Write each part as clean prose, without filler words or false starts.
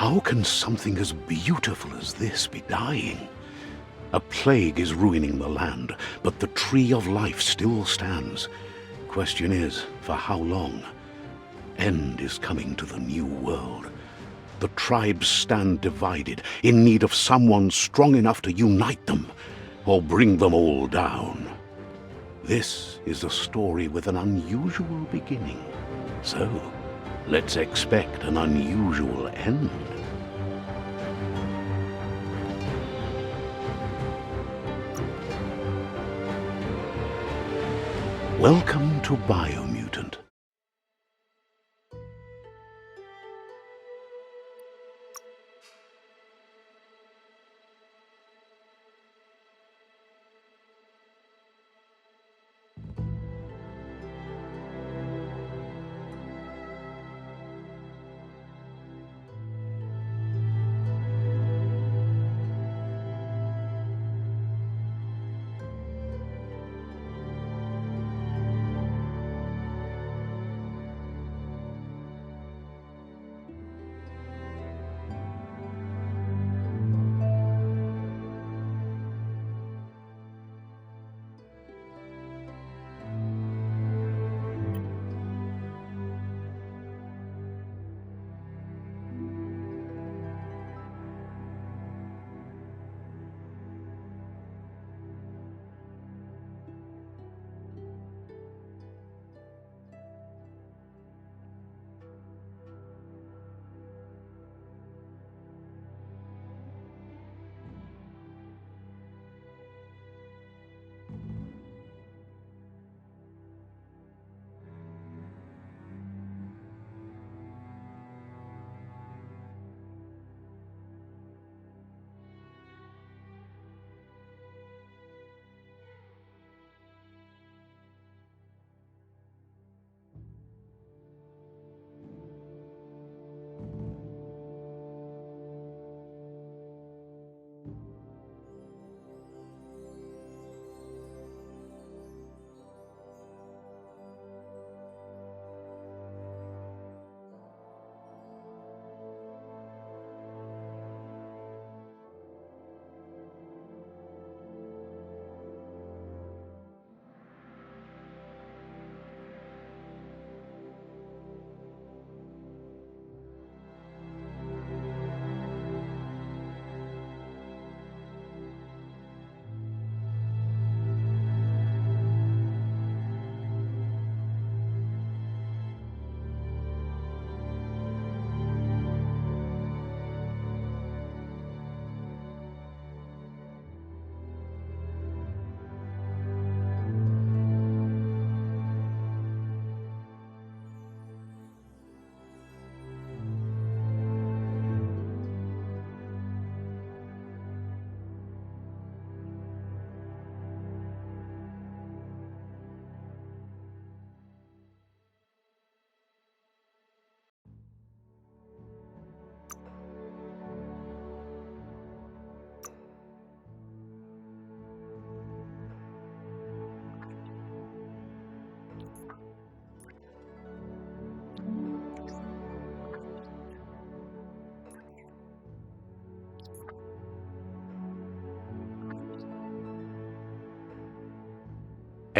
How can something as beautiful as this be dying? A plague is ruining the land, but the tree of life still stands. Question is, for how long? End is coming to the new world. The tribes stand divided, in need of someone strong enough to unite them, or bring them all down. This is a story with an unusual beginning. So, let's expect an unusual end. Welcome to Biomutant.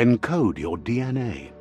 Encode your DNA.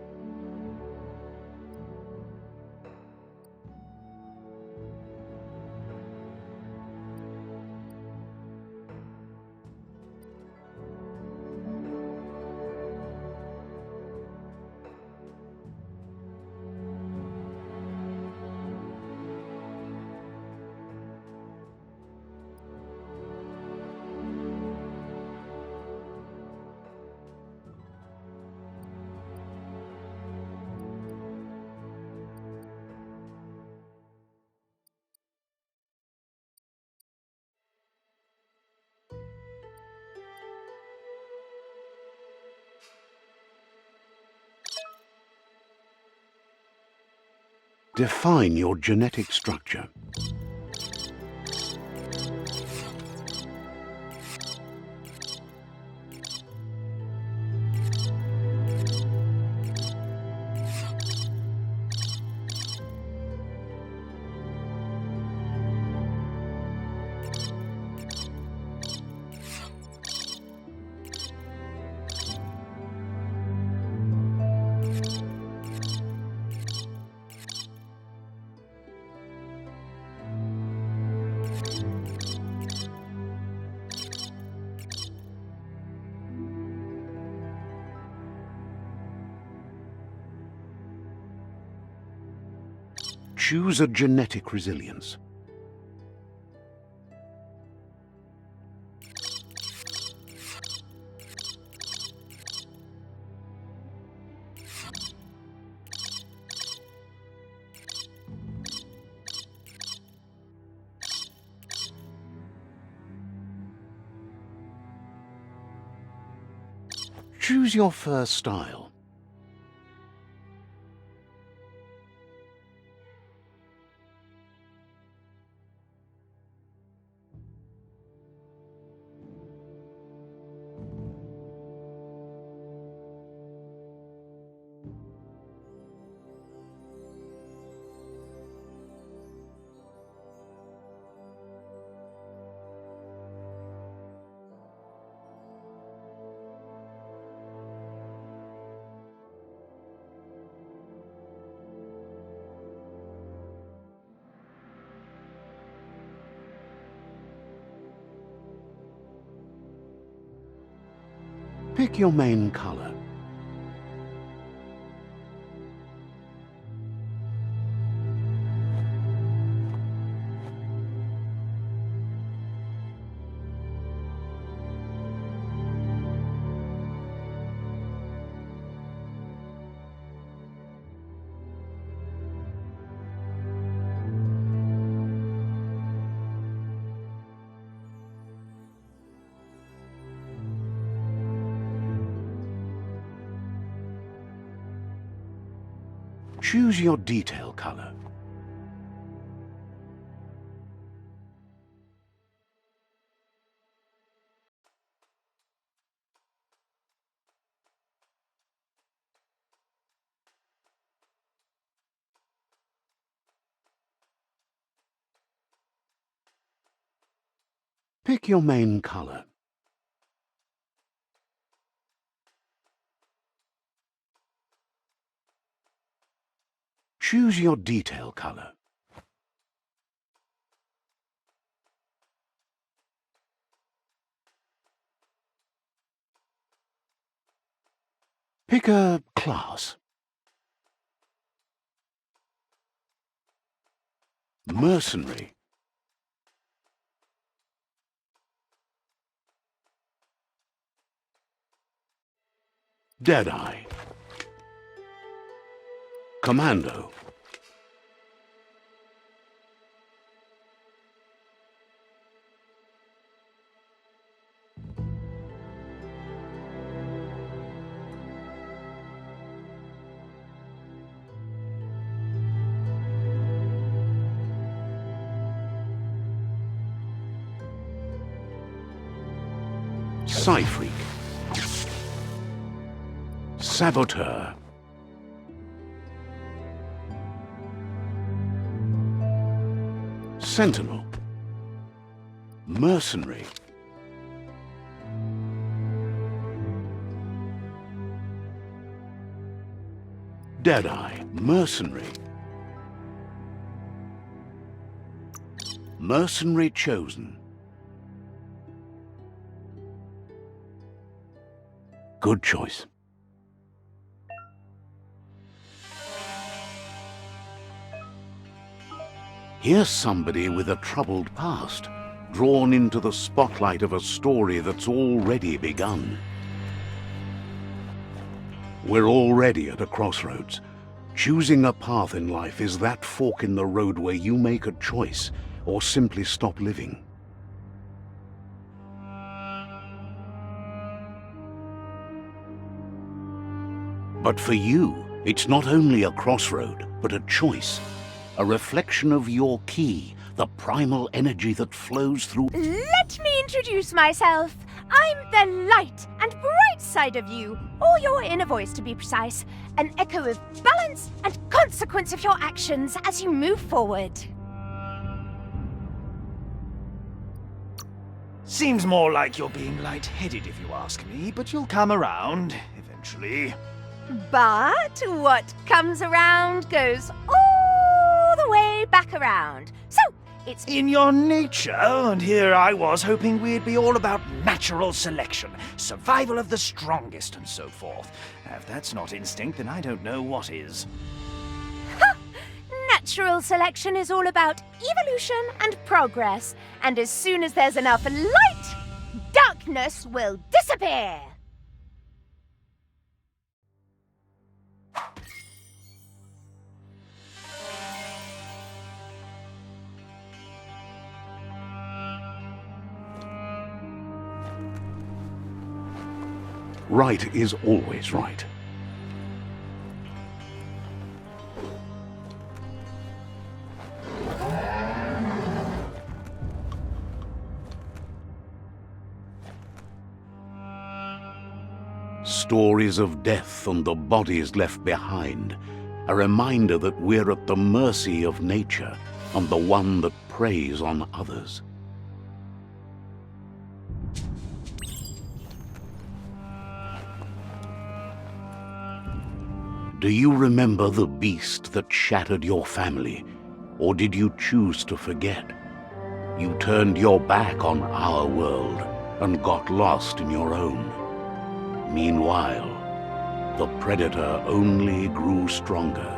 Define your genetic structure. Choose a genetic resilience. Choose your first style. Pick your main color. Choose your detail color. Pick your main color. Choose your detail color. Pick a class. Mercenary. Deadeye. Commando. Psy-Freak. Saboteur. Sentinel. Mercenary. Deadeye. Mercenary. Mercenary chosen. Good choice. Here's somebody with a troubled past, drawn into the spotlight of a story that's already begun. We're already at a crossroads. Choosing a path in life is that fork in the road where you make a choice or simply stop living. But for you, it's not only a crossroad, but a choice. A reflection of your ki, the primal energy that flows through... Let me introduce myself. I'm the light and bright side of you, or your inner voice to be precise. An echo of balance and consequence of your actions as you move forward. Seems more like you're being light-headed if you ask me, but you'll come around, eventually. But what comes around goes all the way back around. So, it's In your nature, and here I was hoping we'd be all about natural selection, survival of the strongest, and so forth. If that's not instinct, then I don't know what is. natural selection is all about evolution and progress. And as soon as there's enough light, darkness will disappear. Right is always right. Stories of death and the bodies left behind, a reminder that we're at the mercy of nature and the one that preys on others. Do you remember the beast that shattered your family, or did you choose to forget? You turned your back on our world and got lost in your own. Meanwhile, the predator only grew stronger.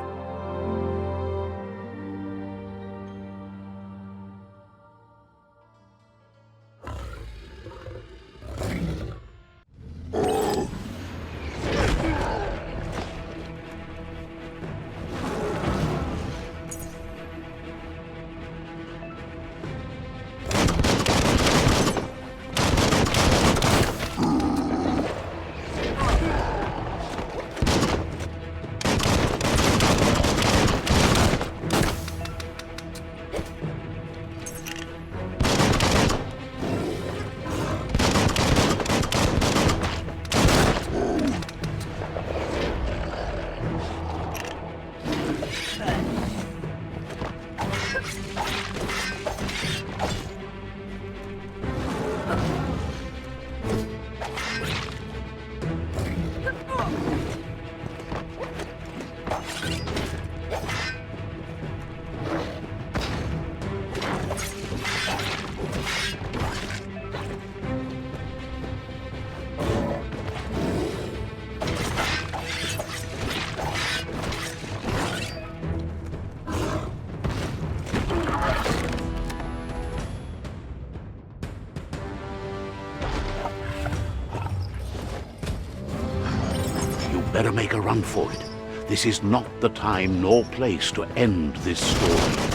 Better make a run for it. This is not the time nor place to end this story.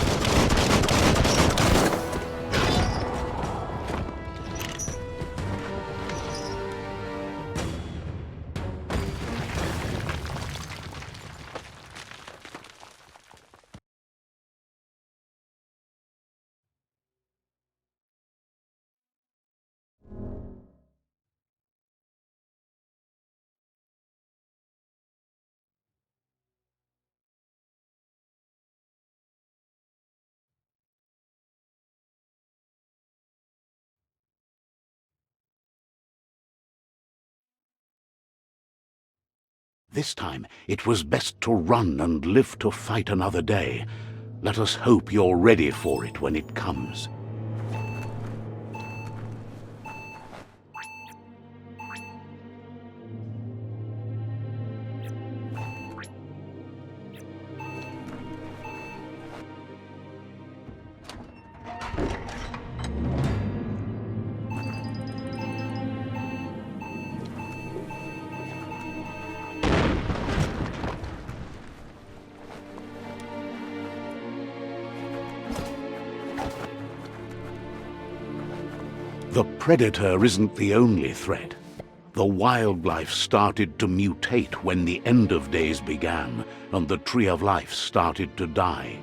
This time, it was best to run and live to fight another day. Let us hope you're ready for it when it comes. The predator isn't the only threat. The wildlife started to mutate when the end of days began, and the tree of life started to die.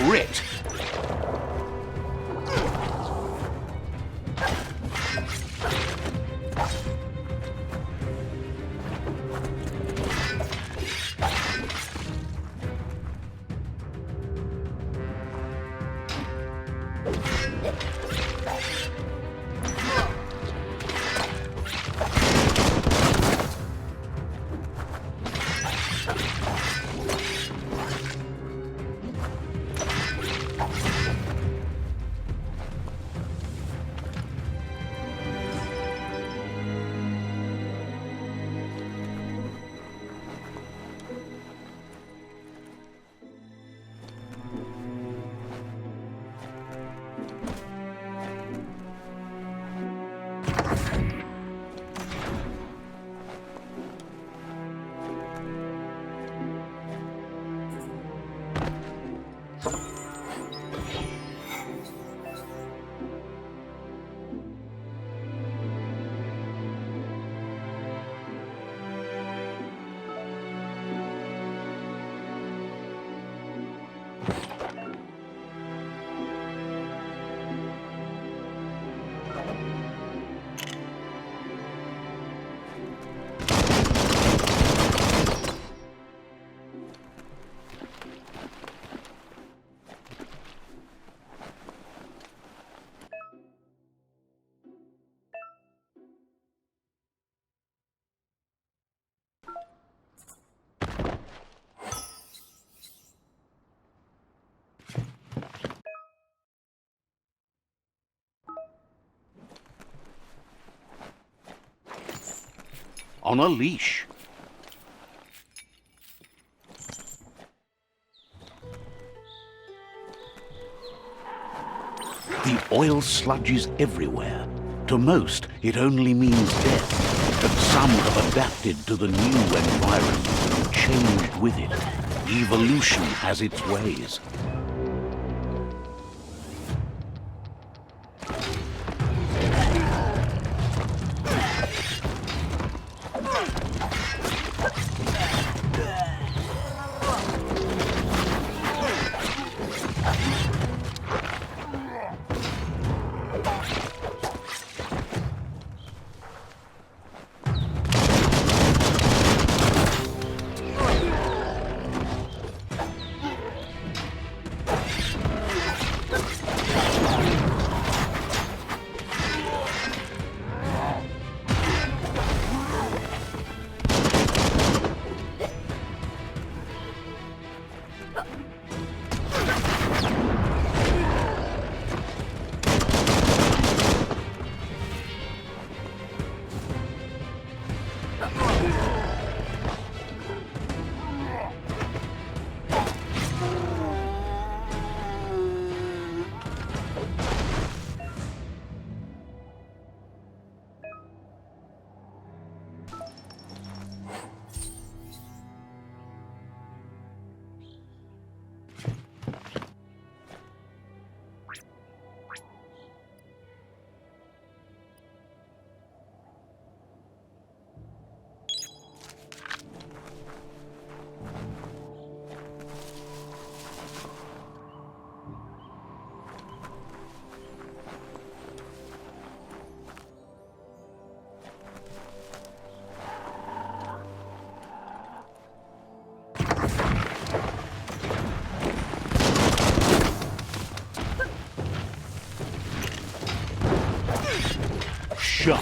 Rip! On a leash. The oil sludges everywhere. To most, it only means death, but some have adapted to the new environment and changed with it. Evolution has its ways. Shut.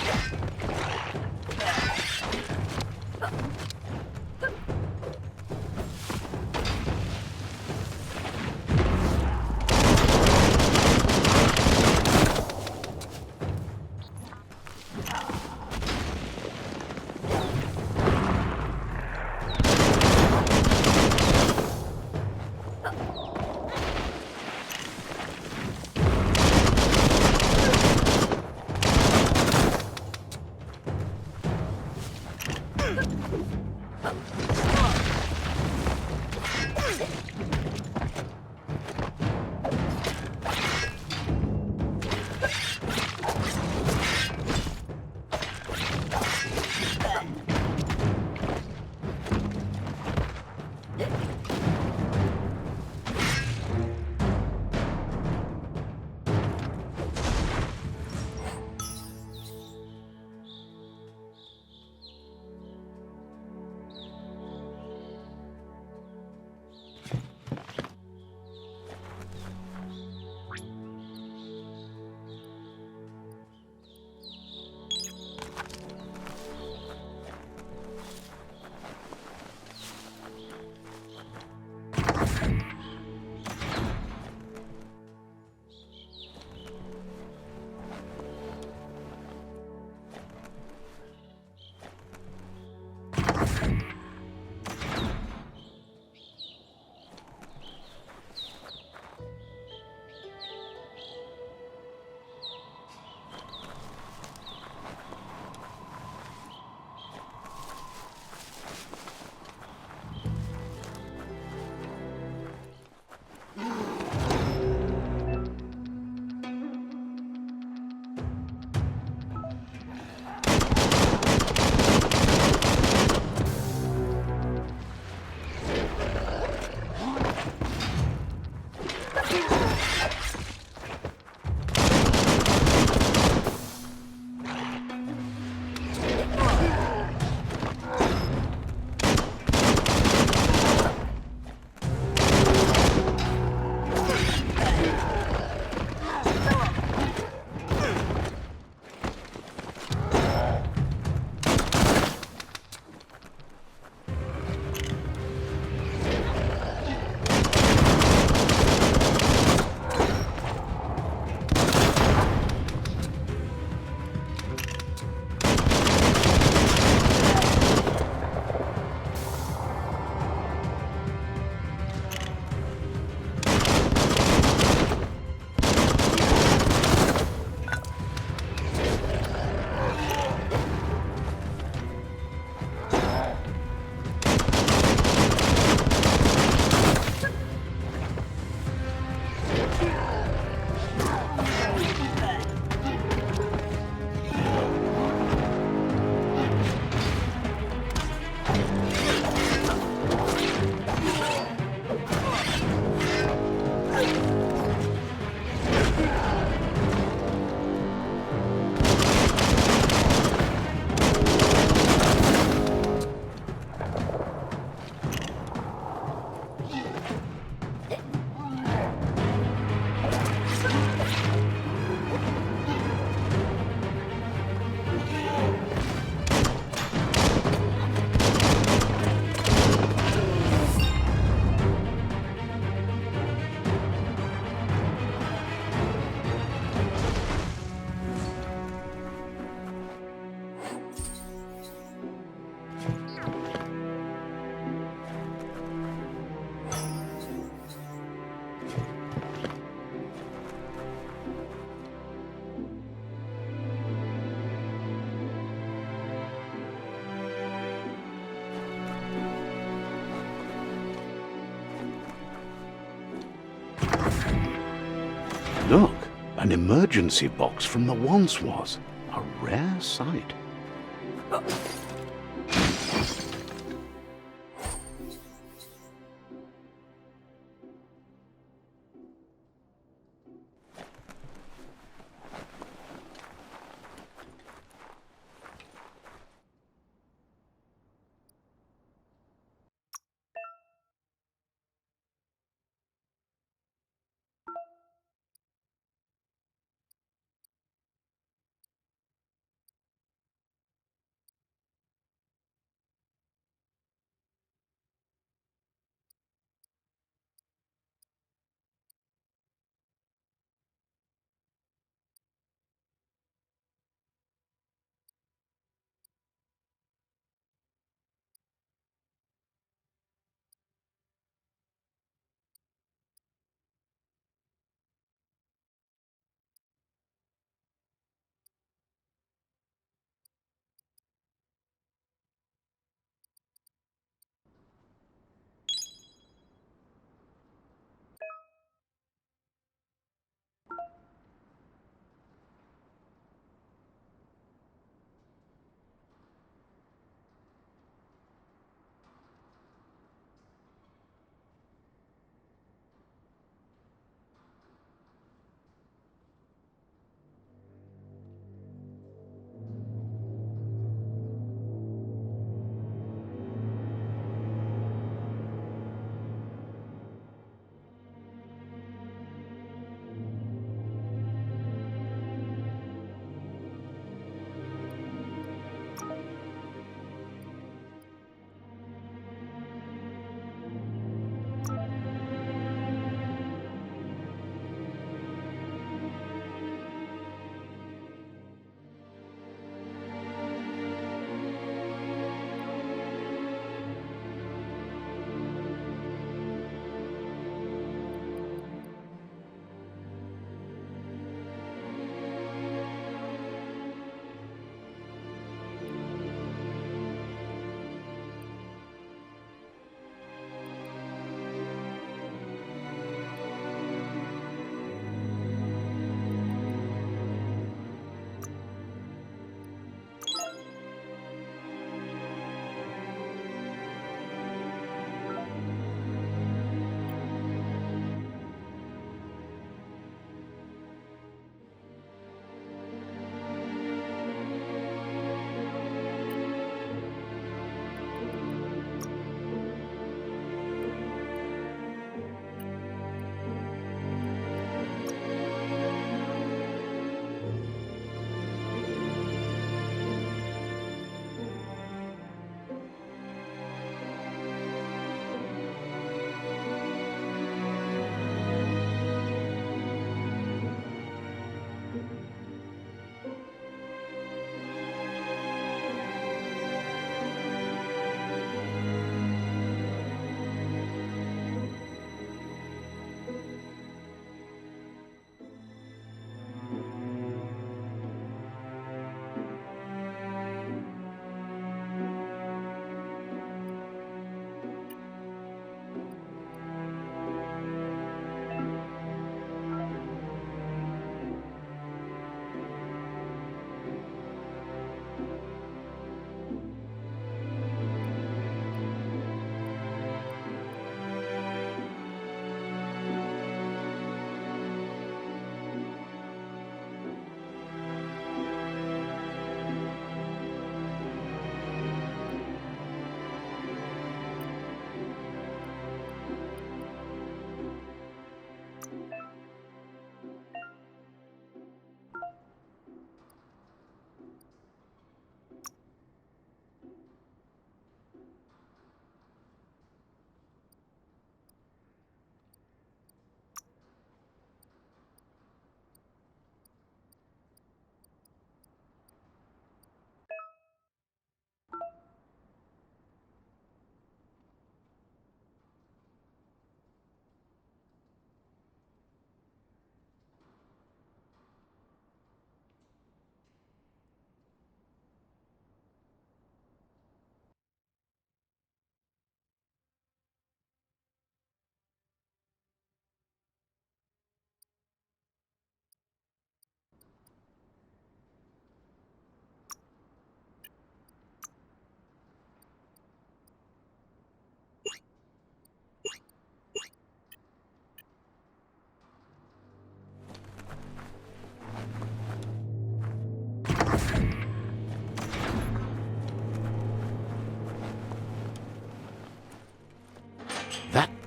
Look, an emergency box from the once was. A rare sight.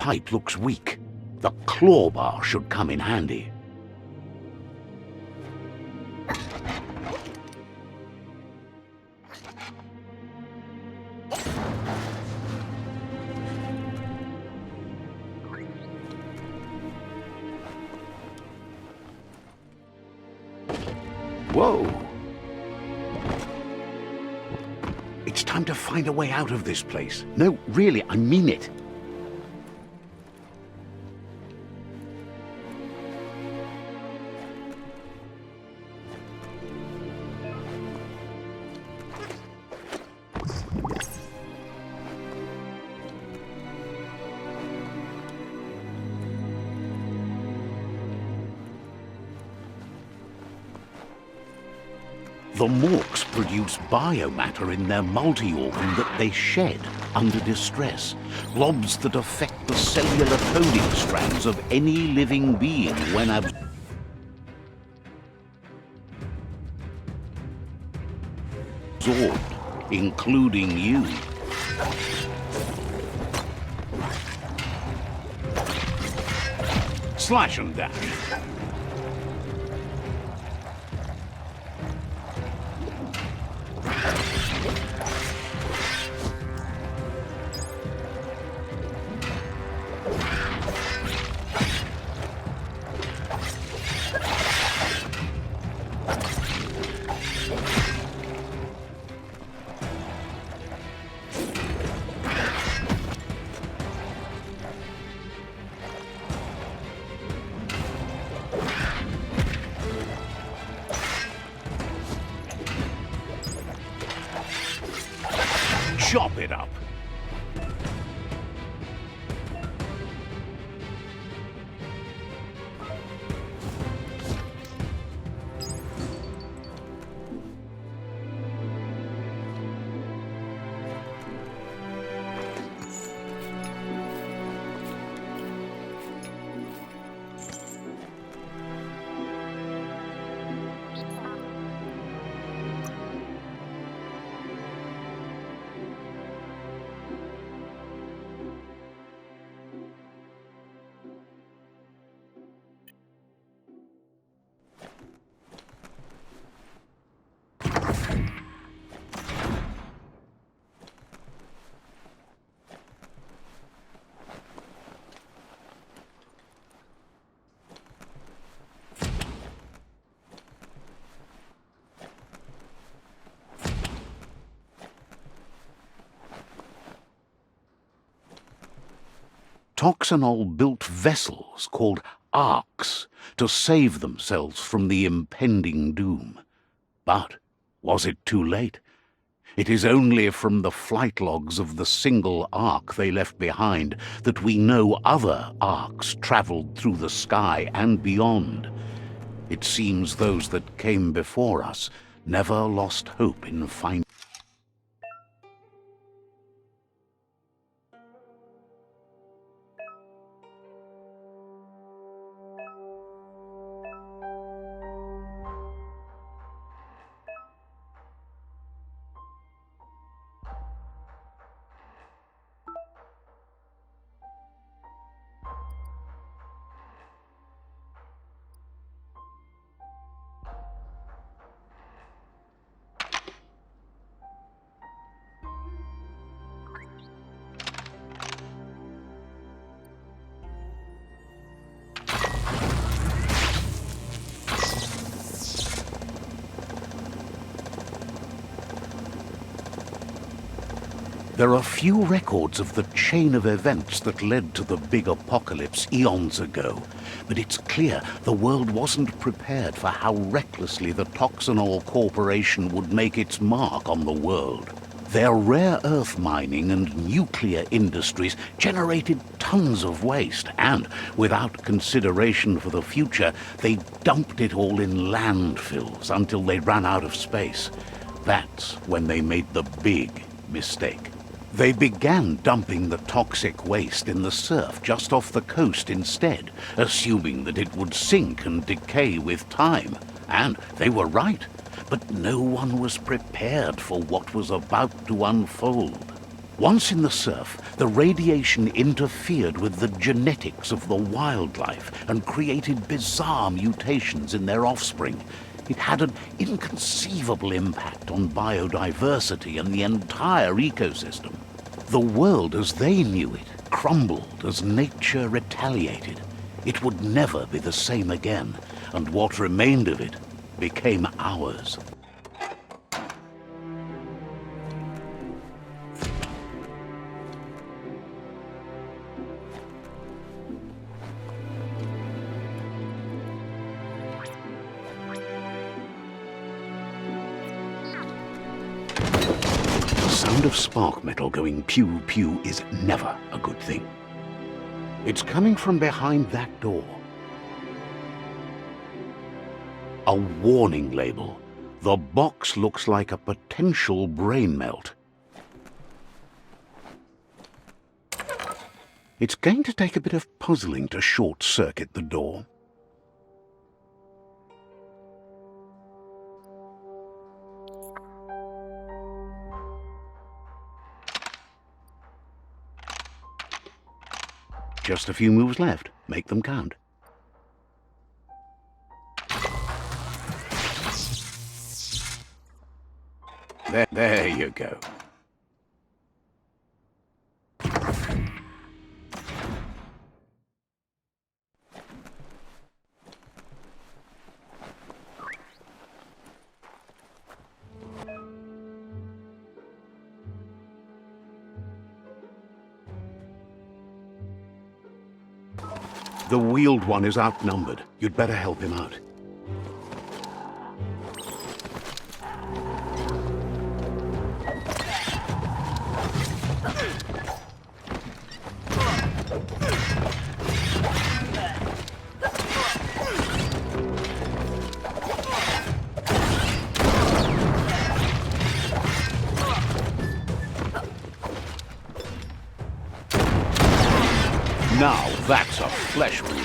pipe looks weak. The claw bar should come in handy. Whoa! It's time to find a way out of this place. No, really, I mean it. The Morks produce biomatter in their multi-organ that they shed under distress. Blobs that affect the cellular coding strands of any living being when absorbed, including you. Slash and dash. Chop it up. Toxanol built vessels called arks to save themselves from the impending doom. But was it too late? It is only from the flight logs of the single ark they left behind that we know other arks traveled through the sky and beyond. It seems those that came before us never lost hope in finding. There are few records of the chain of events that led to the big apocalypse eons ago, but it's clear the world wasn't prepared for how recklessly the Toxanol Corporation would make its mark on the world. Their rare earth mining and nuclear industries generated tons of waste, and, without consideration for the future, they dumped it all in landfills until they ran out of space. That's when they made the big mistake. They began dumping the toxic waste in the surf just off the coast instead, assuming that it would sink and decay with time. And they were right, but no one was prepared for what was about to unfold. Once in the surf, the radiation interfered with the genetics of the wildlife and created bizarre mutations in their offspring. It had an inconceivable impact on biodiversity and the entire ecosystem. The world as they knew it crumbled as nature retaliated. It would never be the same again, and what remained of it became ours. The sound of spark metal going pew-pew is never a good thing. It's coming from behind that door. A warning label. The box looks like a potential brain melt. It's going to take a bit of puzzling to short-circuit the door. Just a few moves left. Make them count. There you go. The wheeled one is outnumbered. You'd better help him out. Now that's a flesh wound.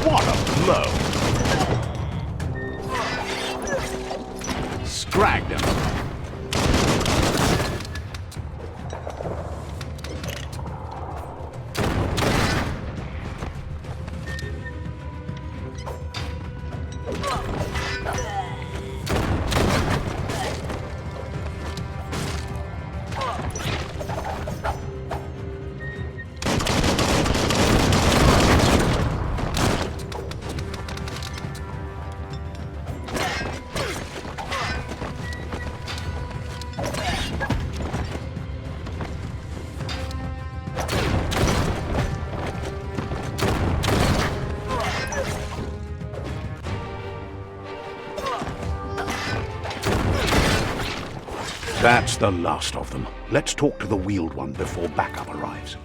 What a blow! Scragged him. That's the last of them. Let's talk to the wheeled one before backup arrives.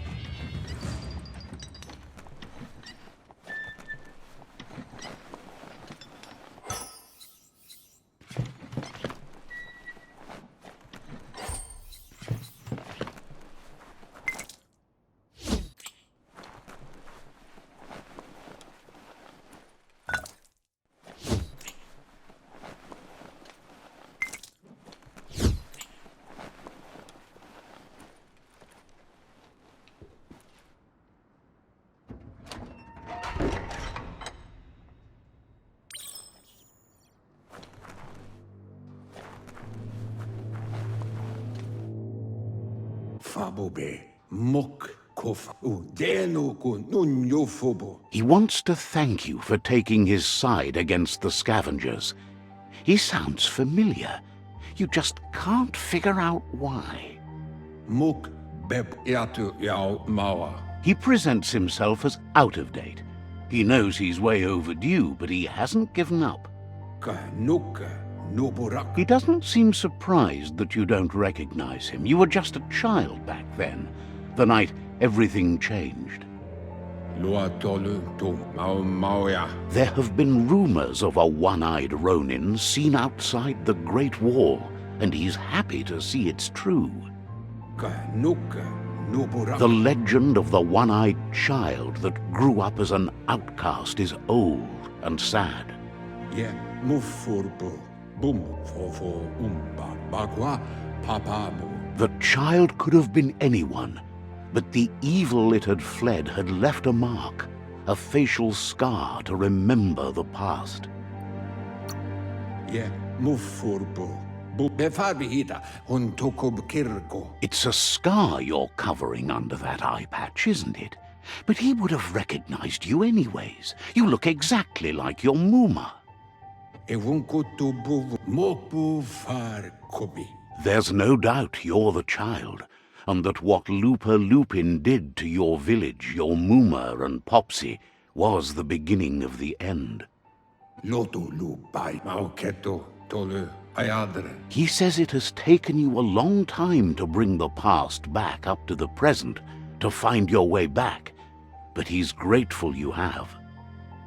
He wants to thank you for taking his side against the scavengers. He sounds familiar. You just can't figure out why. He presents himself as out of date. He knows he's way overdue, but he hasn't given up. He doesn't seem surprised that you don't recognize him. You were just a child back then, the night everything changed. There have been rumors of a one-eyed Ronin seen outside the Great Wall, and he's happy to see it's true. The legend of the one-eyed child that grew up as an outcast is old and sad. Yeah, mufurbo, bum fofo umba, bagua, papabu. The child could have been anyone, but the evil it had fled had left a mark, a facial scar to remember the past. Yeah, mufurbo. Befarbihita, huntokub kirgo. It's a scar you're covering under that eye patch, isn't it? But he would have recognized you anyways. You look exactly like your Muma. Ewunkutubu mopu far kobi. There's no doubt you're the child, and that what Looper Lupin did to your village, your Muma and Popsy, was the beginning of the end. Lotu lupai mauketo tolu ayadre. He says it has taken you a long time to bring the past back up to the present, to find your way back, but he's grateful you have.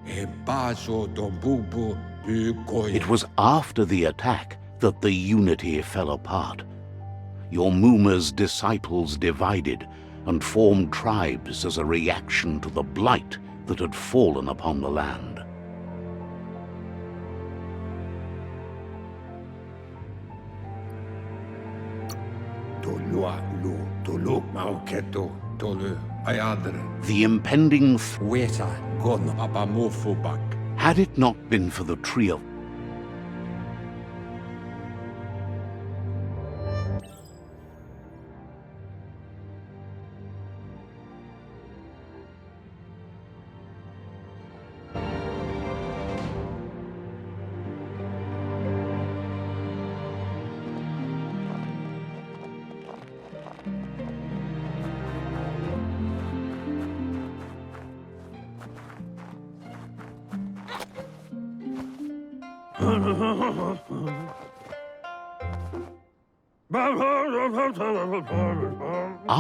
Ebaso do bubu bukoy. It was after the attack that the unity fell apart. Your Muma's disciples divided and formed tribes as a reaction to the blight that had fallen upon the land. Tolua lu tolu mauketo tolu ayadre. The impending Weta gon apamofubak. had it not been for the tree of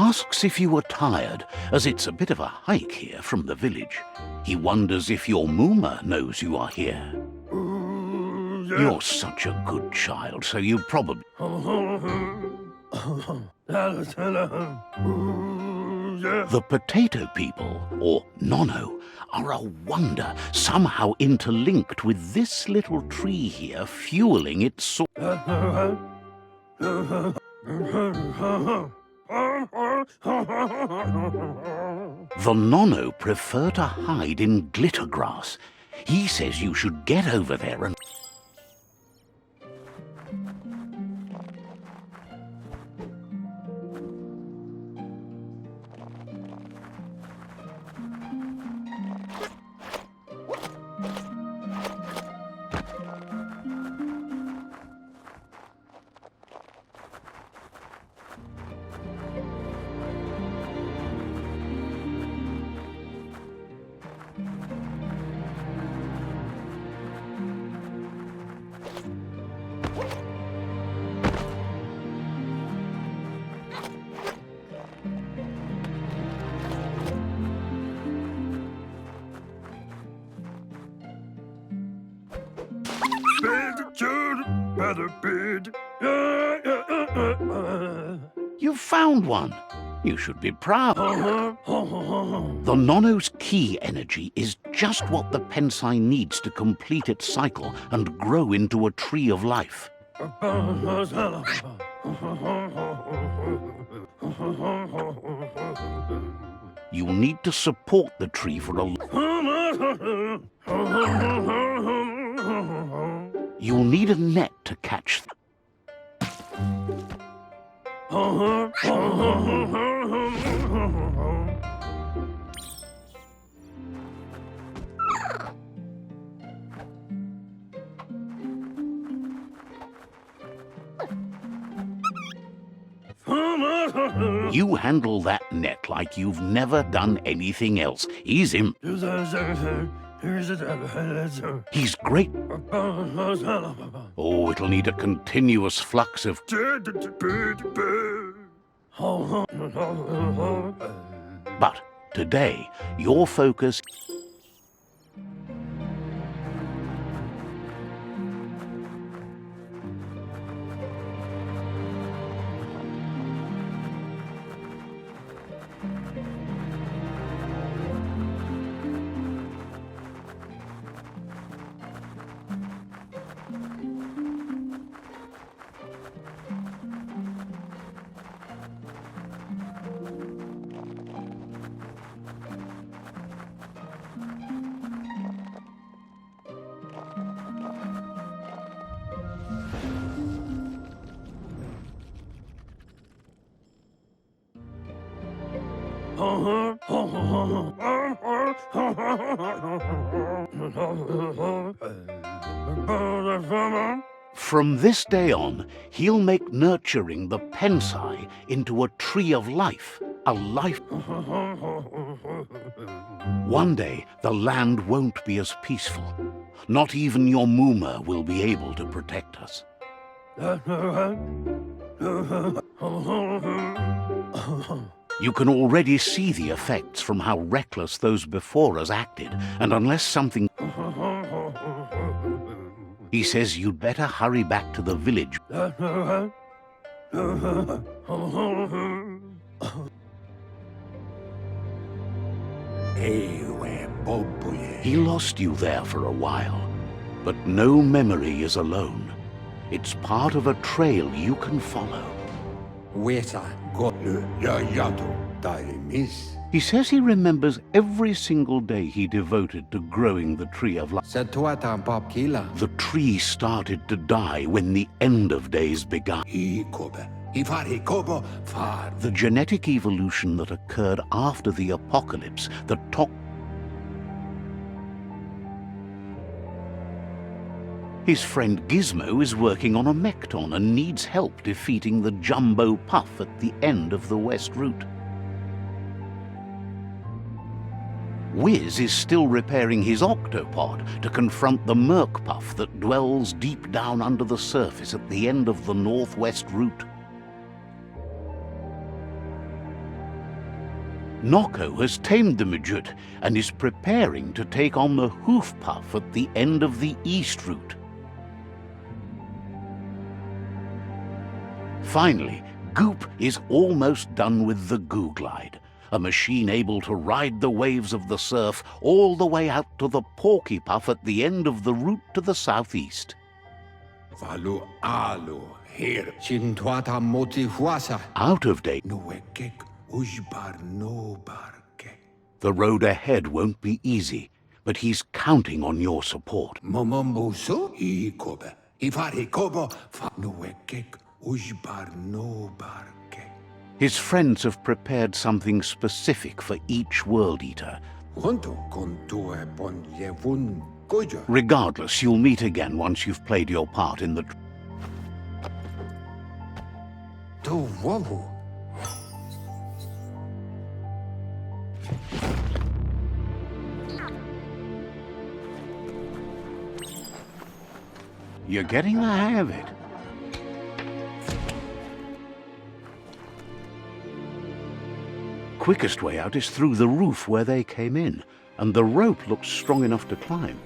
asks if you were tired, as it's a bit of a hike here from the village. He wonders if your Muma knows you are here. You're such a good child, so you probably... The potato people, or Nono, are a wonder, somehow interlinked with this little tree here, fueling its soul. The Nono prefer to hide in glitter grass. He says you should get over there and... You found one. You should be proud. The Nono's key energy is just what the Pensai needs to complete its cycle and grow into a tree of life. You need to support the tree for a... You'll need a net to catch them. You handle that net like you've never done anything else. He's him. He's great. Oh, it'll need a continuous flux of... But today, your focus... From this day on, he'll make nurturing the Pensai into a tree of life, a life. One day, the land won't be as peaceful. Not even your Muma will be able to protect us. You can already see the effects from how reckless those before us acted, and unless something... He says you'd better hurry back to the village. He lost you there for a while, but no memory is alone. It's part of a trail you can follow. He says he remembers every single day he devoted to growing the Tree of Life. The tree started to die when the end of days began. The genetic evolution that occurred after the apocalypse, His friend Gizmo is working on a Mekton and needs help defeating the Jumbo Puff at the end of the West Route. Wiz is still repairing his octopod to confront the Merc Puff that dwells deep down under the surface at the end of the Northwest Route. Noko has tamed the Midget and is preparing to take on the Hoof Puff at the end of the East Route. Finally, Goop is almost done with the Goo Glide, a machine able to ride the waves of the surf all the way out to the Porky Puff at the end of the route to the southeast. Out of date. The road ahead won't be easy, but he's counting on your support. His friends have prepared something specific for each World Eater. Regardless, you'll meet again once you've played your part in the... You're getting the hang of it. Quickest way out is through the roof where they came in, and the rope looks strong enough to climb.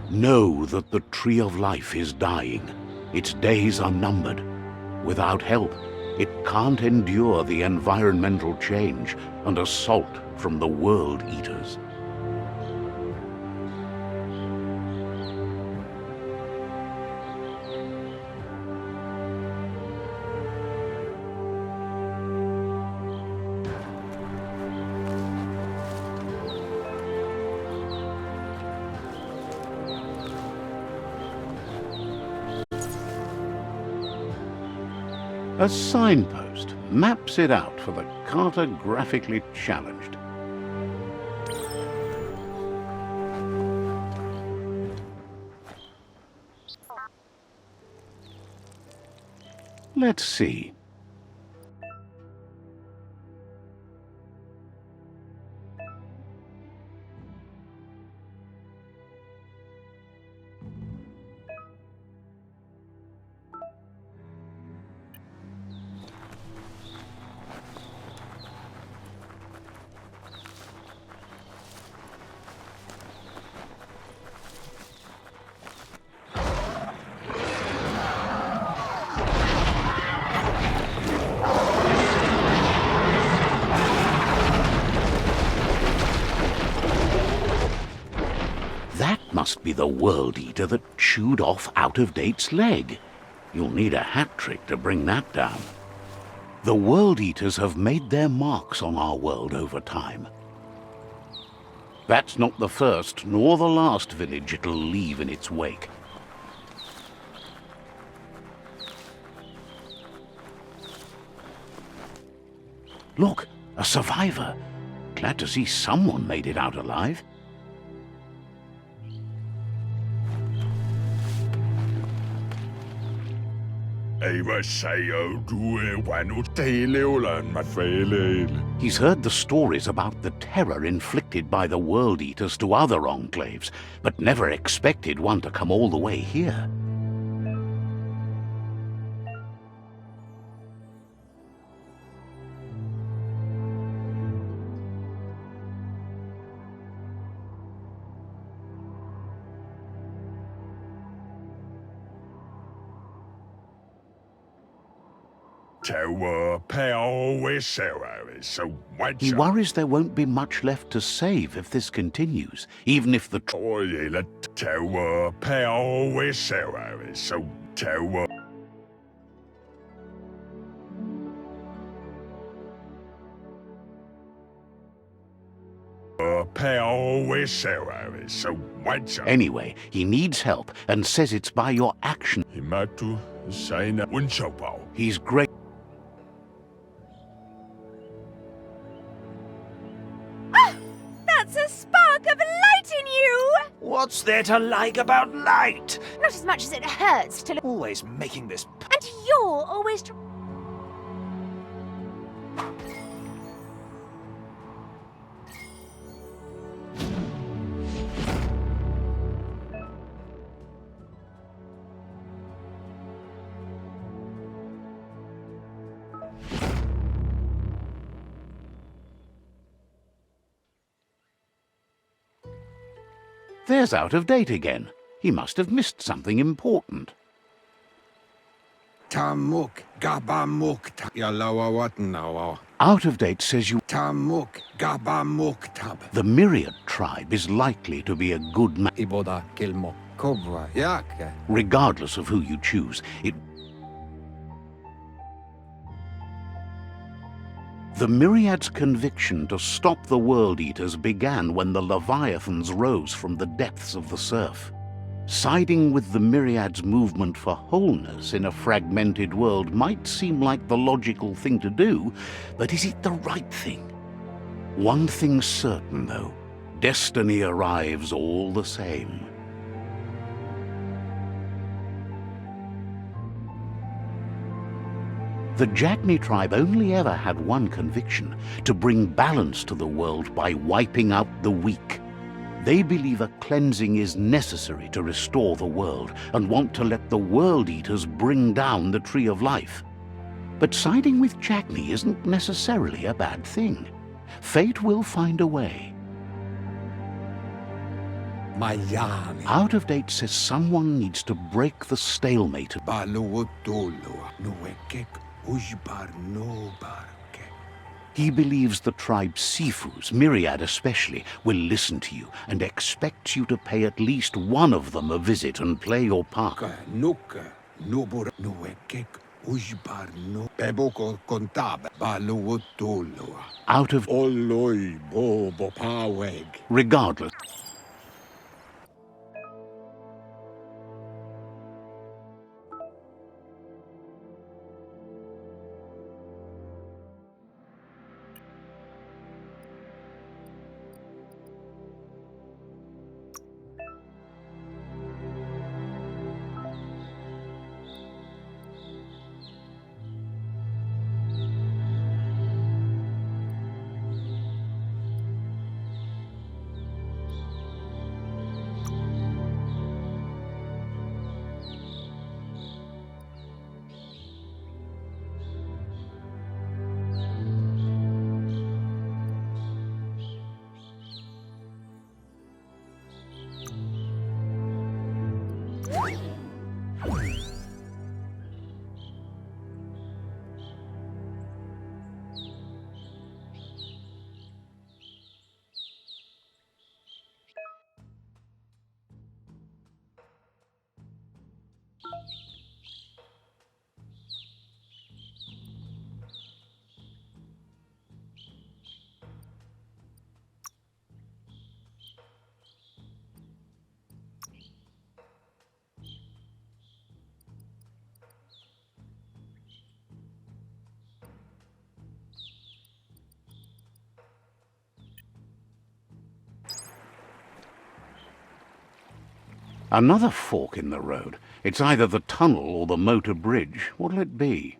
Know that the Tree of Life is dying. Its days are numbered. Without help, it can't endure the environmental change and assault from the World Eaters. A signpost maps it out for the cartographically challenged. Let's see. must be the World Eater that chewed off Out-of-Date's leg. You'll need a hat trick to bring that down. The World Eaters have made their marks on our world over time. That's not the first nor the last village it'll leave in its wake. Look, a survivor. Glad to see someone made it out alive. He's heard the stories about the terror inflicted by the World Eaters to other enclaves, but never expected one to come all the way here. He worries there won't be much left to save if this continues, even if the Anyway, he needs help and says it's by your action. He's great. That's a spark of light in you! What's there to like about light? Not as much as it hurts to look. Always making this. And you're always. There's Out-of-Date again. He must have missed something important. Tamuk gabamuk yalawawatnawa. Out-of-Date says you... Tamuk gabamuk tab. The Myriad tribe is likely to be a good man. Iboda kilmo kobwa yak. Regardless of who you choose, The Myriad's conviction to stop the World Eaters began when the Leviathans rose from the depths of the surf. Siding with the Myriad's movement for wholeness in a fragmented world might seem like the logical thing to do, but is it the right thing? One thing's certain, though. Destiny arrives all the same. The Jagni tribe only ever had one conviction: to bring balance to the world by wiping out the weak. They believe a cleansing is necessary to restore the world and want to let the World Eaters bring down the Tree of Life. But siding with Jagni isn't necessarily a bad thing. Fate will find a way. Mayami. Out-of-Date says someone needs to break the stalemate. Baluotolo nuekek ujbar no barke. He believes the tribe's Sifus, Myriad especially, will listen to you and expects you to pay at least one of them a visit and play your part. Nuka nubur nuekek ujbar no beboko kontab baluotolo. Out of... Oloi bobo paweg. Regardless... Another fork in the road. It's either the tunnel or the motor bridge. What'll it be?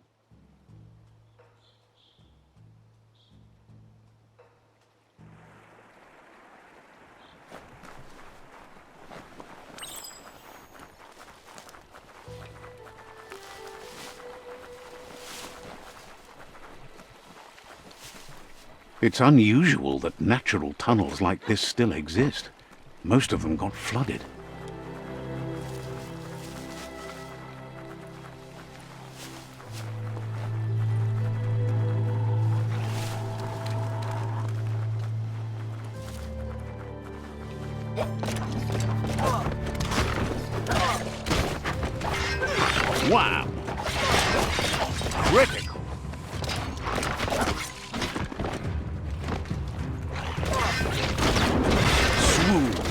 It's unusual that natural tunnels like this still exist. Most of them got flooded. Wow! Critical! Smooth!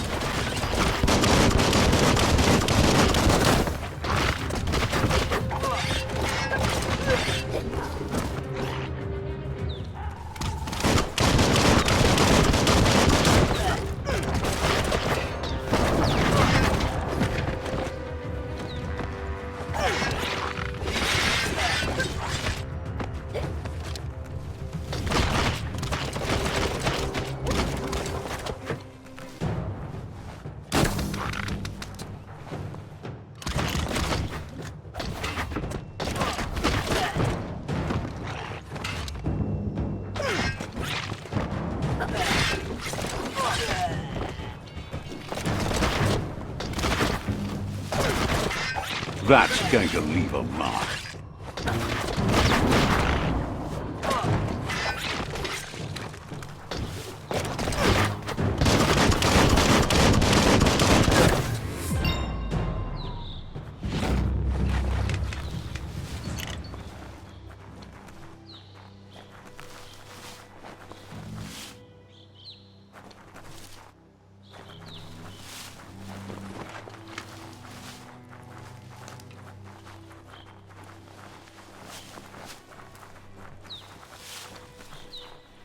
That's going to leave a mark.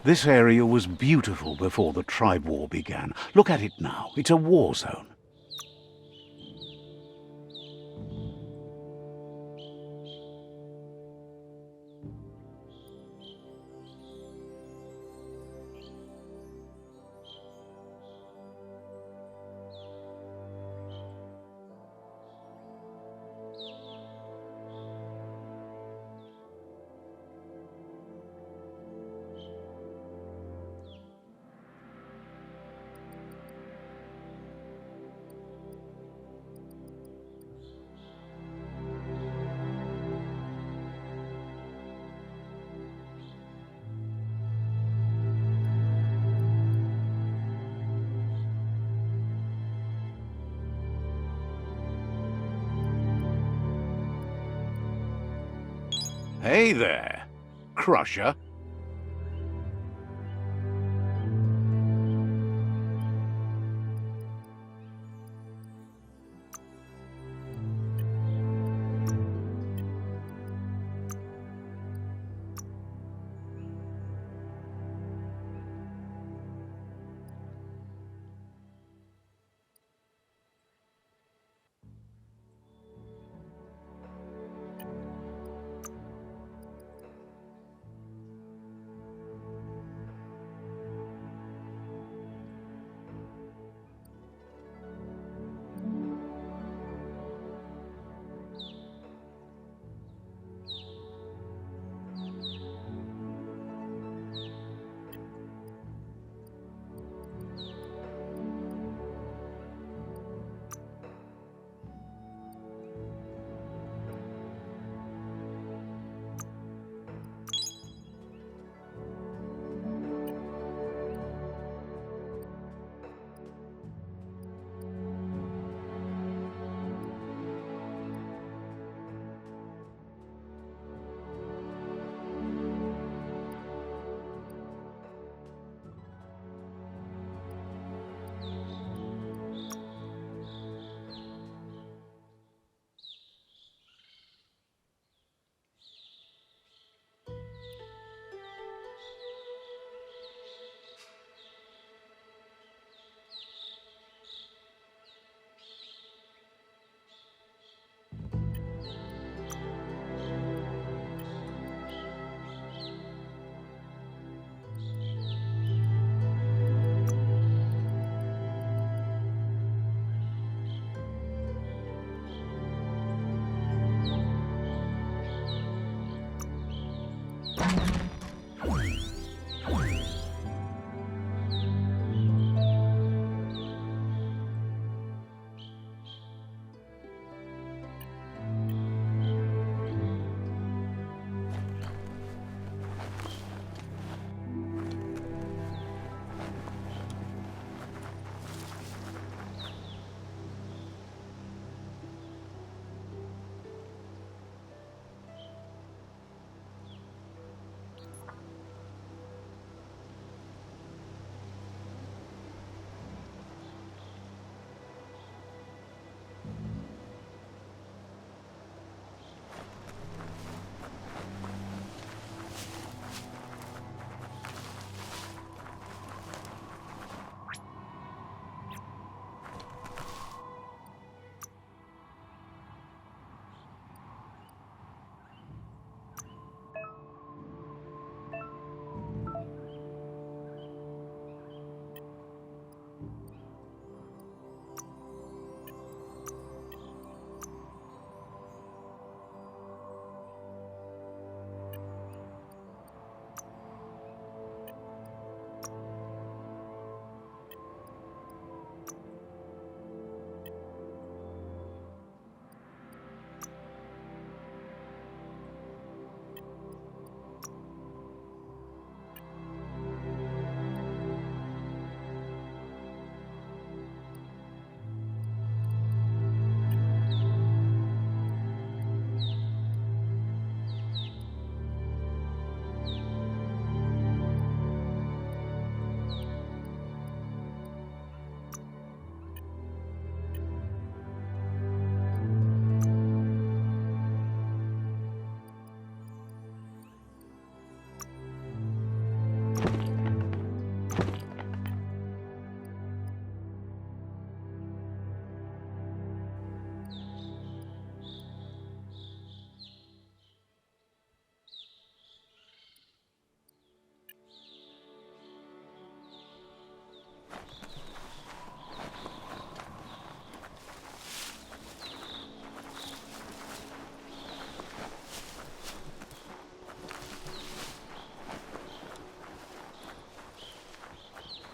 This area was beautiful before the tribe war began. Look at it now. It's a war zone. Hey there, Crusher.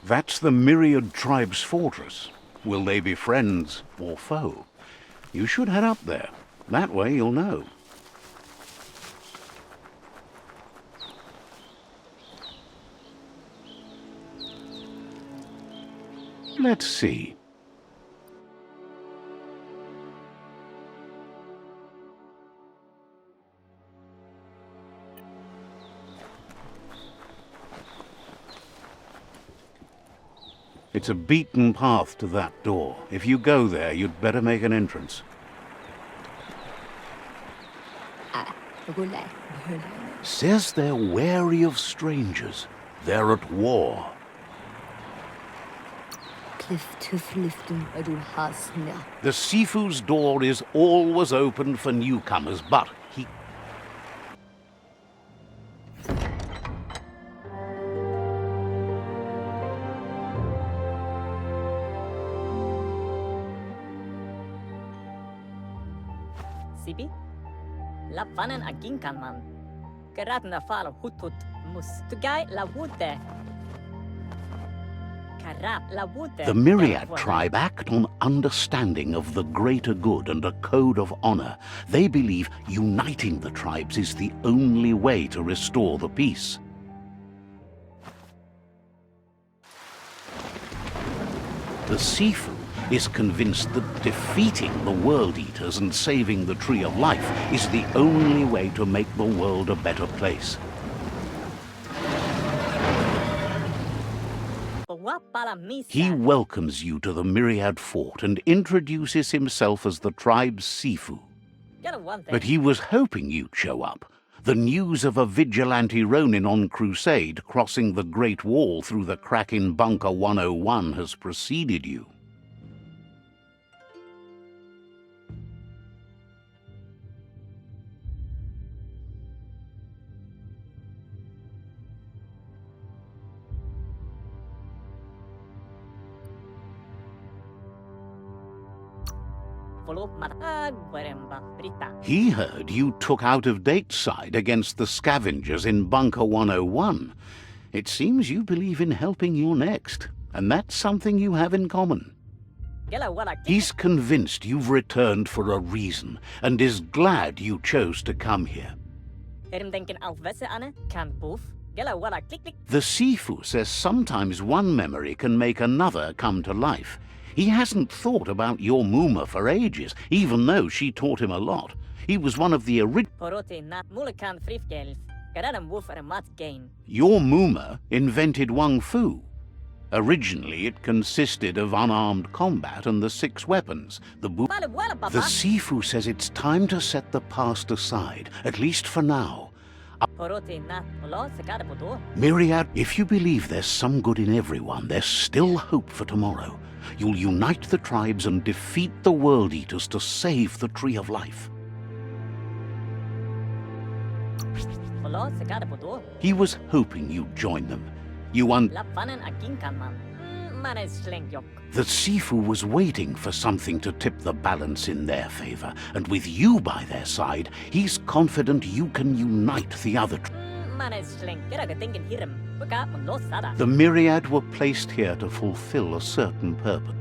That's the Myriad Tribe's fortress. Will they be friends or foe? You should head up there. That way you'll know. Let's see. It's a beaten path to that door. If you go there, you'd better make an entrance. Says they're wary of strangers. They're at war. The Sifu's door is always open for newcomers, but he... Sibi? Lapanen aginkanman. Geratna fal hutut mus. Tugai la wute. The Myriad tribe act on understanding of the greater good and a code of honor. They believe uniting the tribes is the only way to restore the peace. The Sifu is convinced that defeating the World Eaters and saving the Tree of Life is the only way to make the world a better place. He welcomes you to the Myriad Fort and introduces himself as the tribe's Sifu. But he was hoping you'd show up. The news of a vigilante Ronin on crusade crossing the Great Wall through the crack in Bunker 101 has preceded you. He heard you took out-of-date side against the scavengers in Bunker 101. It seems you believe in helping your next, and that's something you have in common. He's convinced you've returned for a reason, and is glad you chose to come here. The Sifu says sometimes one memory can make another come to life. He hasn't thought about your Muma for ages, even though she taught him a lot. He was one of the original... Your Muma invented Wung Fu. Originally, it consisted of unarmed combat and the 6 weapons. The Sifu says it's time to set the past aside, at least for now. Myriad, if you believe there's some good in everyone, there's still hope for tomorrow. You'll unite the tribes and defeat the World Eaters to save the Tree of Life. He was hoping you'd join them. The Sifu was waiting for something to tip the balance in their favor, and with you by their side, he's confident you can unite the other tribes. The Myriad were placed here to fulfill a certain purpose.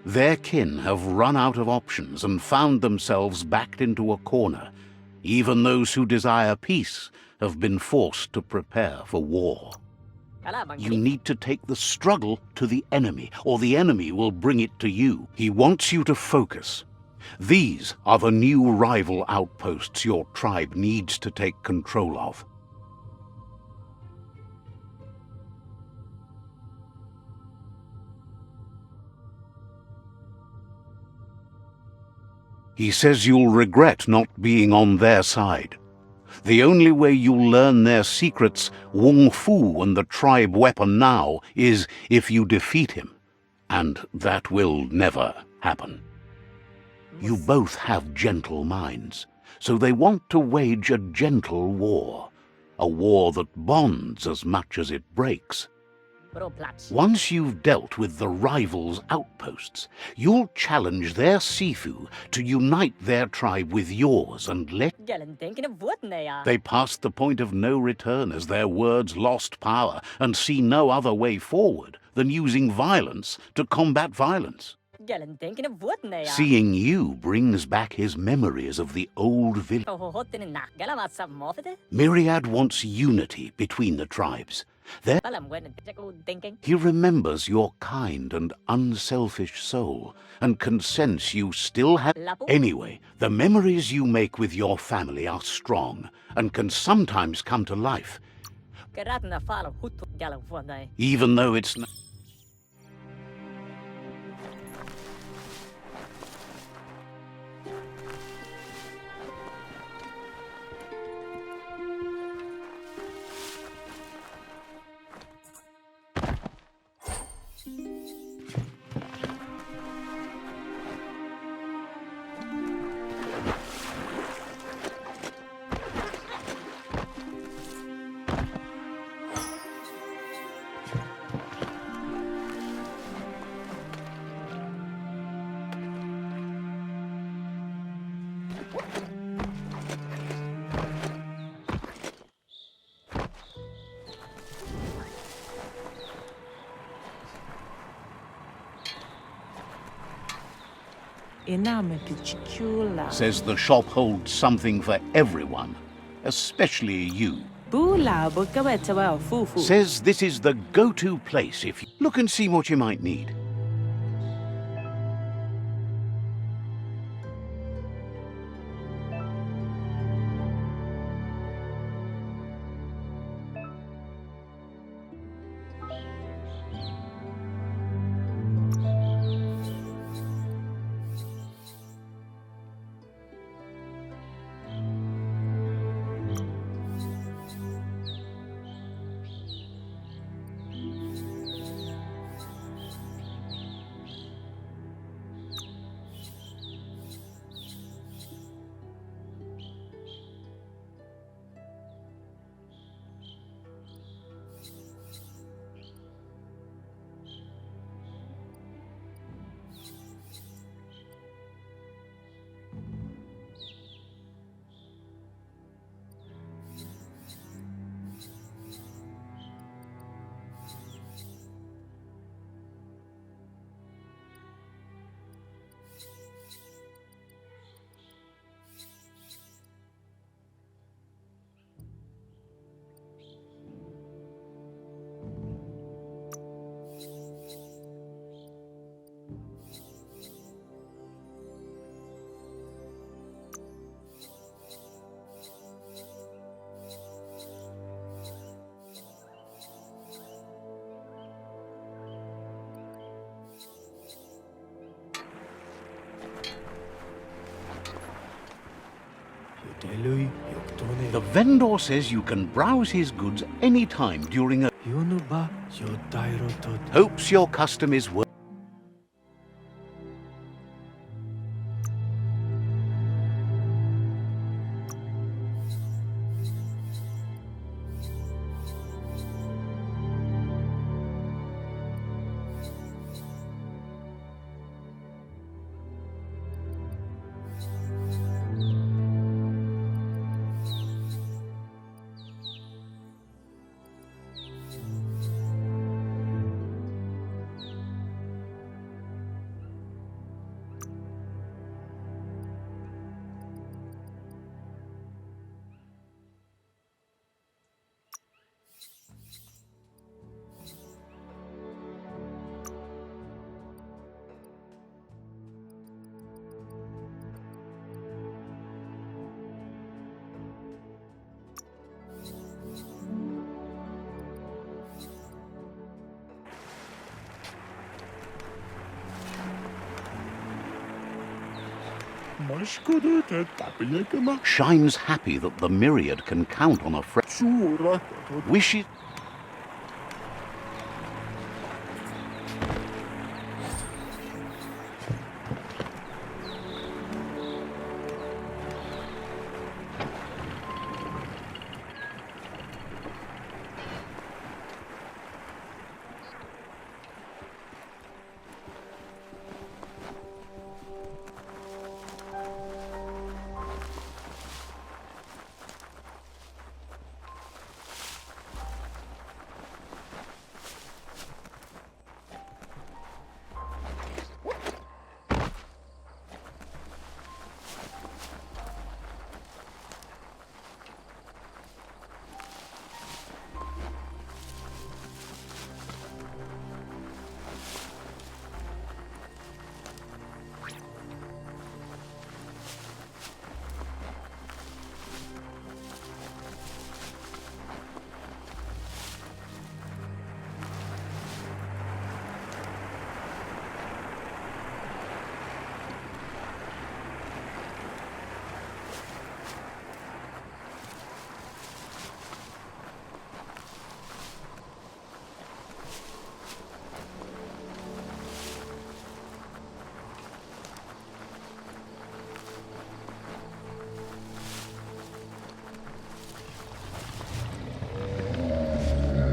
Their kin have run out of options and found themselves backed into a corner. Even those who desire peace have been forced to prepare for war. You need to take the struggle to the enemy, or the enemy will bring it to you. He wants you to focus. These are the new rival outposts your tribe needs to take control of. He says you'll regret not being on their side. The only way you'll learn their secrets, Wung Fu and the tribe weapon now, is if you defeat him. And that will never happen. You both have gentle minds, so they want to wage a gentle war. A war that bonds as much as it breaks. Bro Platch. Once you've dealt with the rivals' outposts, you'll challenge their Sifu to unite their tribe with yours and let... Gelen denken of what ja. They passed the point of no return as their words lost power and see no other way forward than using violence to combat violence. Gelen denken of what ja. Seeing you brings back his memories of the old village. Hohotten na galamat sa mofete. Myriad wants unity between the tribes. There, Balam when thinking. he remembers your kind and unselfish soul and can sense you still have... Lapu. Anyway, the memories you make with your family are strong and can sometimes come to life, Gerat na falo hutu gala vonai. even though it's... Iname pichula. Says the shop holds something for everyone, especially you. Bula bukawetawa fufu. Says this is the go-to place if you look and see what you might need. The vendor says you can browse his goods anytime during a... Hopes your custom is worth... Shines happy that the Myriad can count on a friend. Wishes...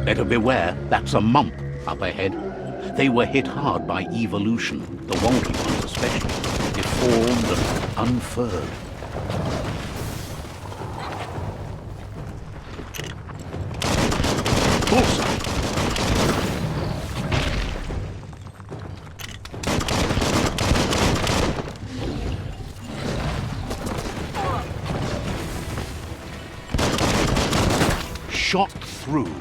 Better beware, that's a mump up ahead. They were hit hard by evolution, the wonky ones especially, deformed and unfurred. Bullseye! Shot through.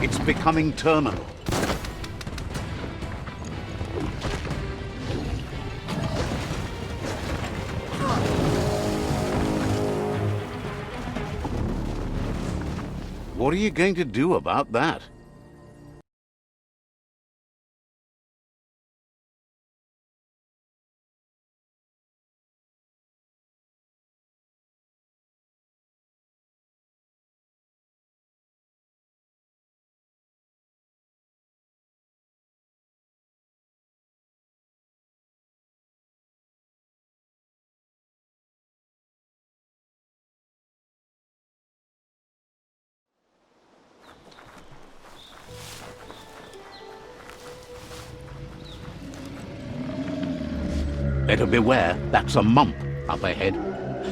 It's becoming terminal. What are you going to do about that? Better beware, that's a mump up ahead.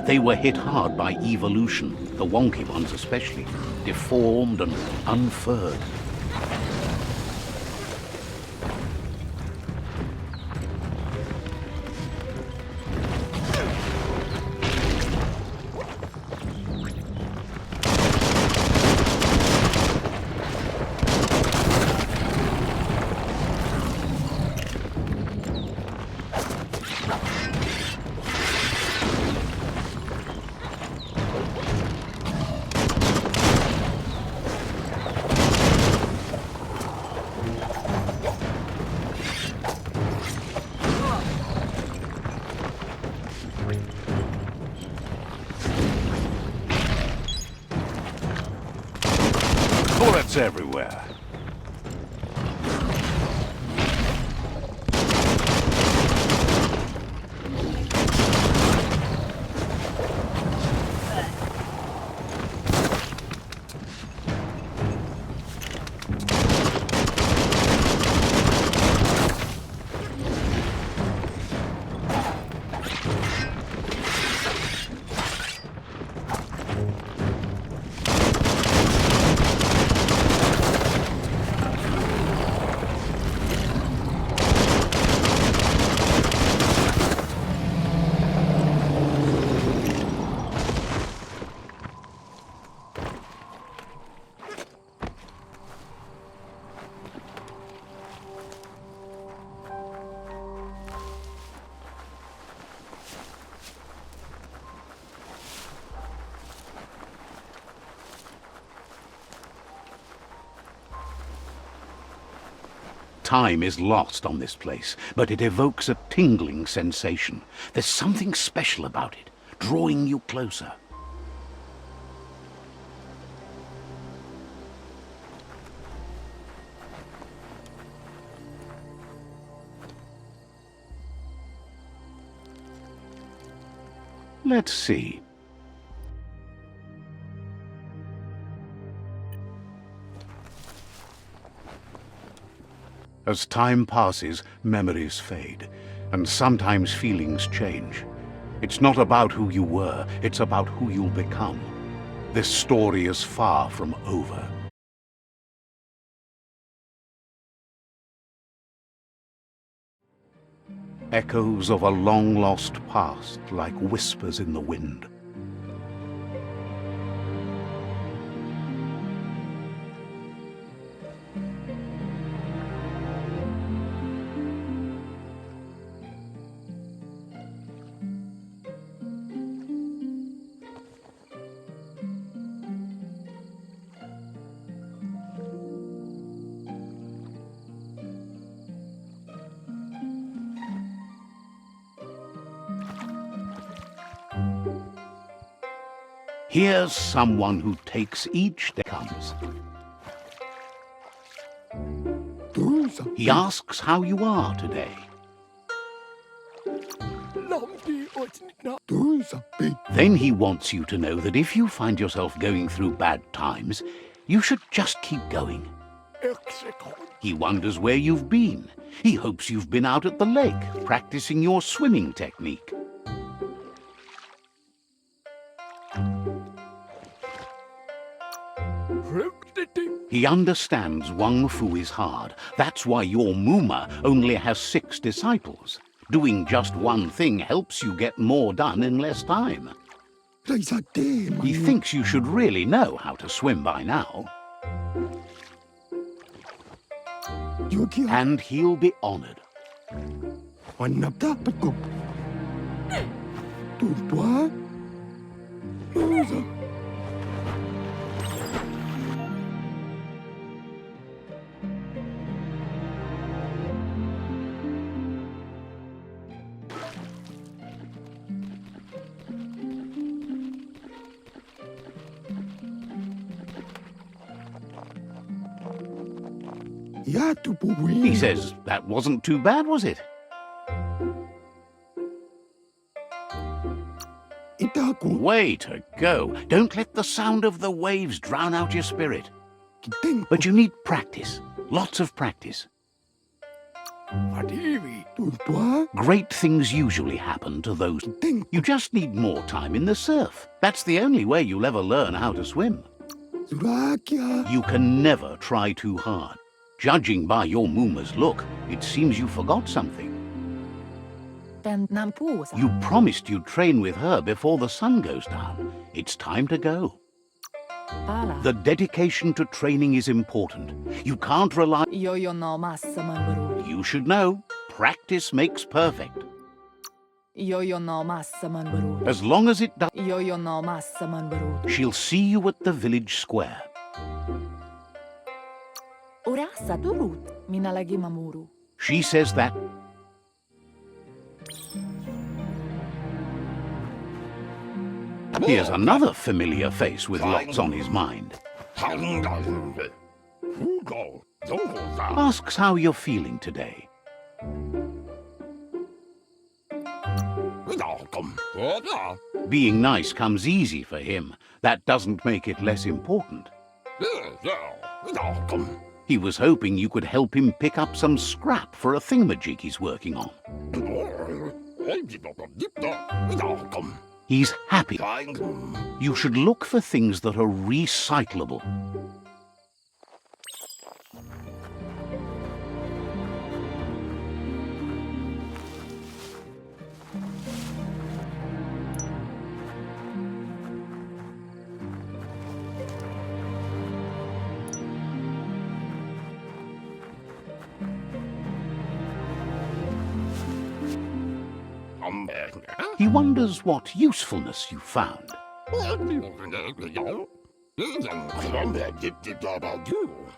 They were hit hard by evolution, the wonky ones especially, deformed and unfurred. Bullets everywhere. Time is lost on this place, but it evokes a tingling sensation. There's something special about it, drawing you closer. Let's see. As time passes, memories fade, and sometimes feelings change. It's not about who you were, it's about who you'll become. This story is far from over. Echoes of a long-lost past, like whispers in the wind. Here's someone who takes each day comes. He asks how you are today. Then he wants you to know that if you find yourself going through bad times, you should just keep going. He wonders where you've been. He hopes you've been out at the lake, practicing your swimming technique. He understands Wang Fu is hard. That's why your Muma only has 6 disciples. Doing just one thing helps you get more done in less time. He thinks you should really know how to swim by now. And he'll be honored. He says, that wasn't too bad, was it? Way to go. Don't let the sound of the waves drown out your spirit. But you need practice. Lots of practice. Great things usually happen to those. You just need more time in the surf. That's the only way you'll ever learn how to swim. You can never try too hard. Judging by your Muma's look, it seems you forgot something. You promised you'd train with her before the sun goes down. It's time to go. The dedication to training is important. You can't rely... You should know, practice makes perfect. As long as it does... She'll see you at the village square. She says that... Here's another familiar face with lots on his mind. Asks how you're feeling today. Being nice comes easy for him. That doesn't make it less important. He was hoping you could help him pick up some scrap for a thingamajig he's working on. He's happy. You should look for things that are recyclable. He wonders what usefulness you found.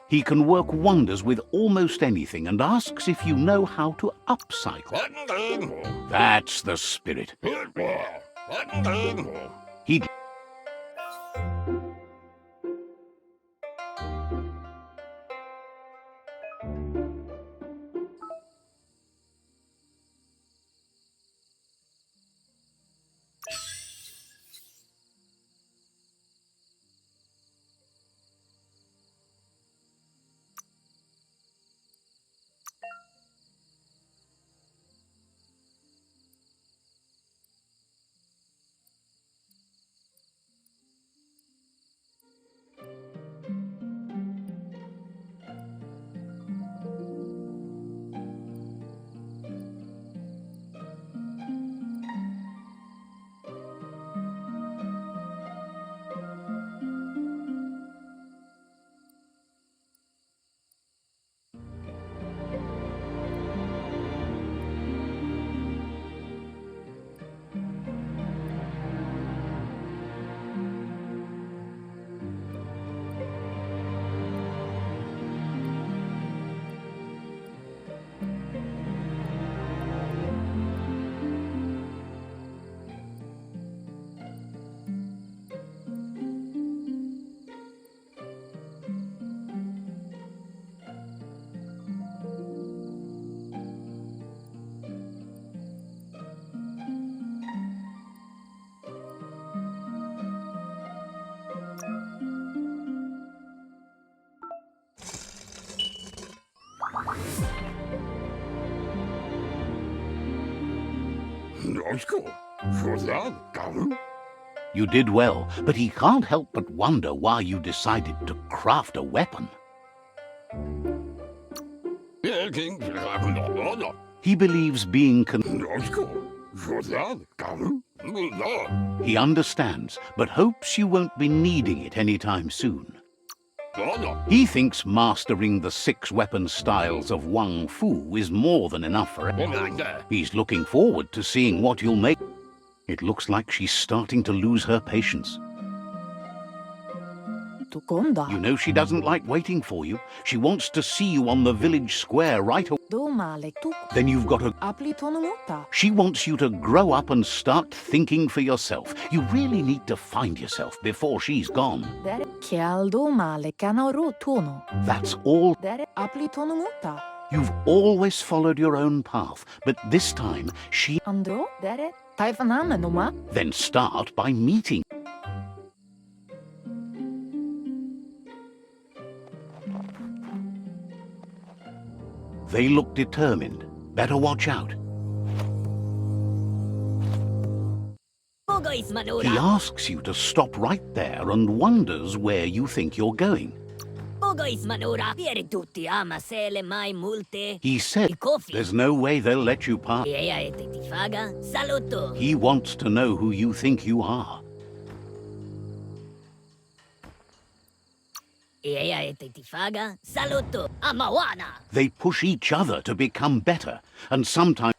He can work wonders with almost anything and asks if you know how to upcycle. That's the spirit. He'd... Nosko. Fodal. Garu. You did well, but he can't help but wonder why you decided to craft a weapon. He believes being Nosko. Fodal. Garu. No. He understands, but hopes you won't be needing it anytime soon. He thinks mastering the 6 weapon styles of Wang Fu is more than enough for him. He's looking forward to seeing what you'll make. It looks like she's starting to lose her patience. Tukonda. You know she doesn't like waiting for you. She wants to see you on the village square right away. Domale tuk. Then you've got to... Apli tonomuta. She wants you to grow up and start thinking for yourself. You really need to find yourself before she's gone. Dere. Kial domale kanaro tono. That's all. Dere. Apli tonomuta. You've always followed your own path, but this time she... Andro. Dere. Taifaname noma. Then start by meeting. They look determined. Better watch out. Bogois He manura. asks you to stop right there and wonders where you think you're going. Bogois manura. Pieri tutti ama sele mai multe. He said I coffee. there's no way they'll let you pass. Ea e te tifaga. Saluto. He wants to know who you think you are. Ea e te tifaga. Saluto. Amawana. They push each other to become better, and sometimes...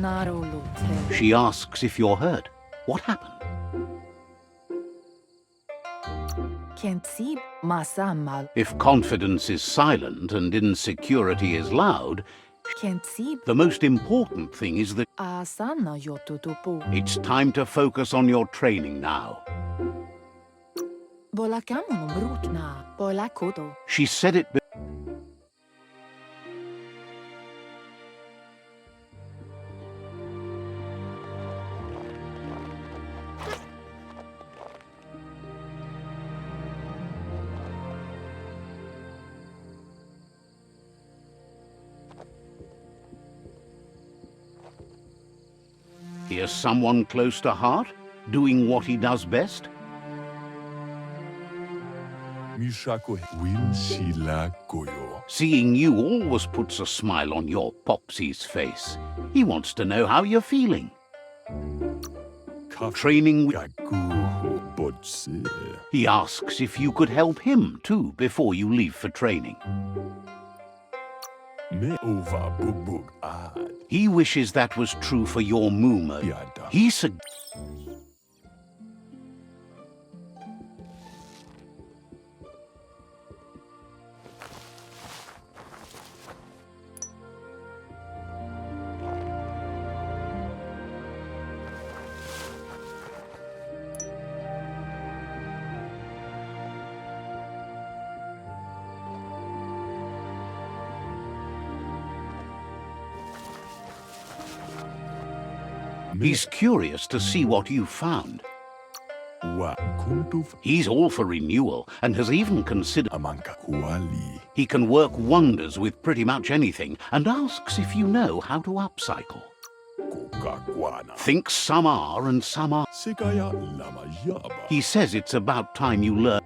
Naro lute. She asks if you're hurt. What happened? Can't see masamal. If confidence is silent and insecurity is loud, Can't see the most important thing is that asana yotutupu. it's time to focus on your training now. Bola kamono brutna. Bola koto. She said it. Here's someone close to heart, doing what he does best. Mishako Winshila Koyo. Seeing you always puts a smile on your Popsy's face. He wants to know how you're feeling. Training with... Kaku Botse. He asks if you could help him too before you leave for training. Me over bubug ad. He wishes that was true for your Mooma. Yada. He sug... He's curious to see what you found. Wa kuntuf He's all for renewal and has even considered amanka kuali. he can work wonders with pretty much anything and asks if you know how to upcycle. Kokakwana. Thinks some are and some are. Sekaya lama yaba. He says it's about time you learn.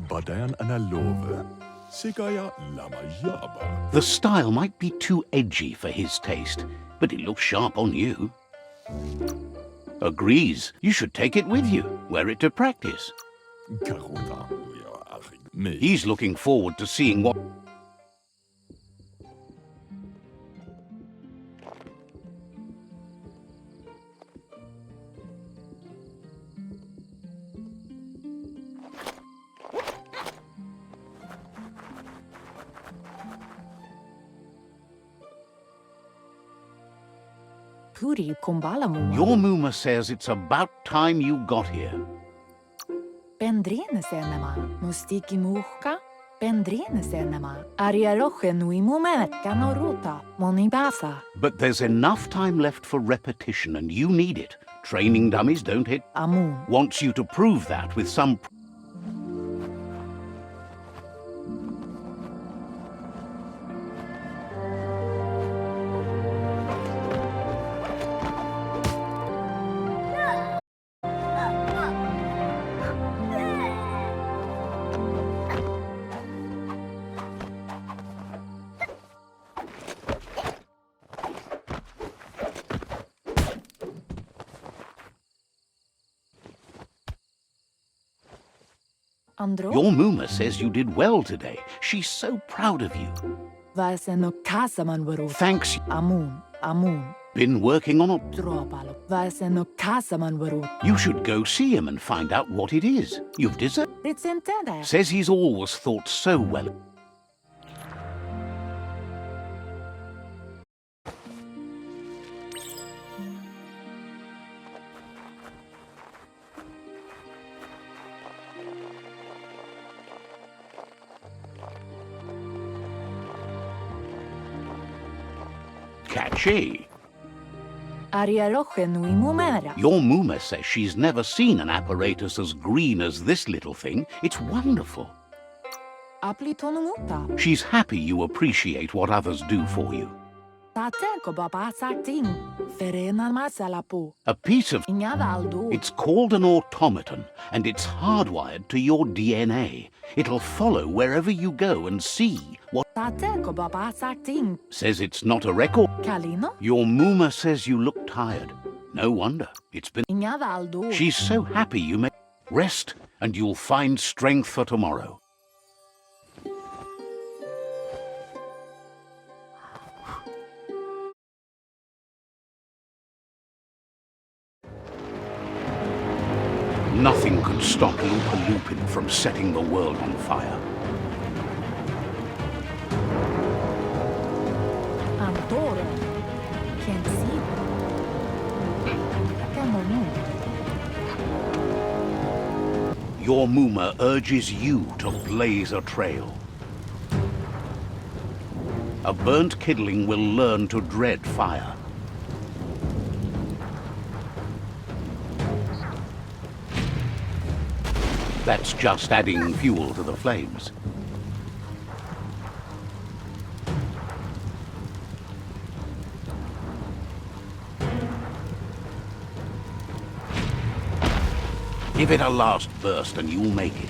Badayan analove. Sigaya lama yaba. The style might be too edgy for his taste, but it looks sharp on you. Agrees. You should take it with you. Wear it to practice. Karota ya arig. Me. He's looking forward to seeing what... Puri kumbala muma. Your Muma says it's about time you got here. Pendrine senema. Mustiki muhka. Pendrine senema. Aria roche nui mumet ruta. Monibasa. But there's enough time left for repetition, and you need it. Training dummies don't hit. Amun. Wants you to prove that with some... Andro. Your Muma says you did well today. She's so proud of you. Vaseno kasaman varu. Thanks. Amun. Amun. Been working on a... Dropalo. Vaseno kasaman varu. You should go see him and find out what it is. You've deserved... It's intended. Says he's always thought so well. Catchy. Aria roche nui mumera. Your Muma says she's never seen an apparatus as green as this little thing. It's wonderful. Aplitonumuta. She's happy you appreciate what others do for you. Tatenko baba sakting. Ferena masalapu. A piece of... Inyadaldu. It's called an automaton, and it's hardwired to your DNA. It'll follow wherever you go and see what... Tatenko baba sakting. Says it's not a record. Kalino. Your Muma says you look tired. No wonder. It's been... Inyadaldu. She's so happy you may... Rest, and you'll find strength for tomorrow. Nothing could stop Lupa Lupin from setting the world on fire. Antoro. Can't see. Camonu. Your Muma urges you to blaze a trail. A burnt kidling will learn to dread fire. That's just adding fuel to the flames. Give it a last burst and you'll make it.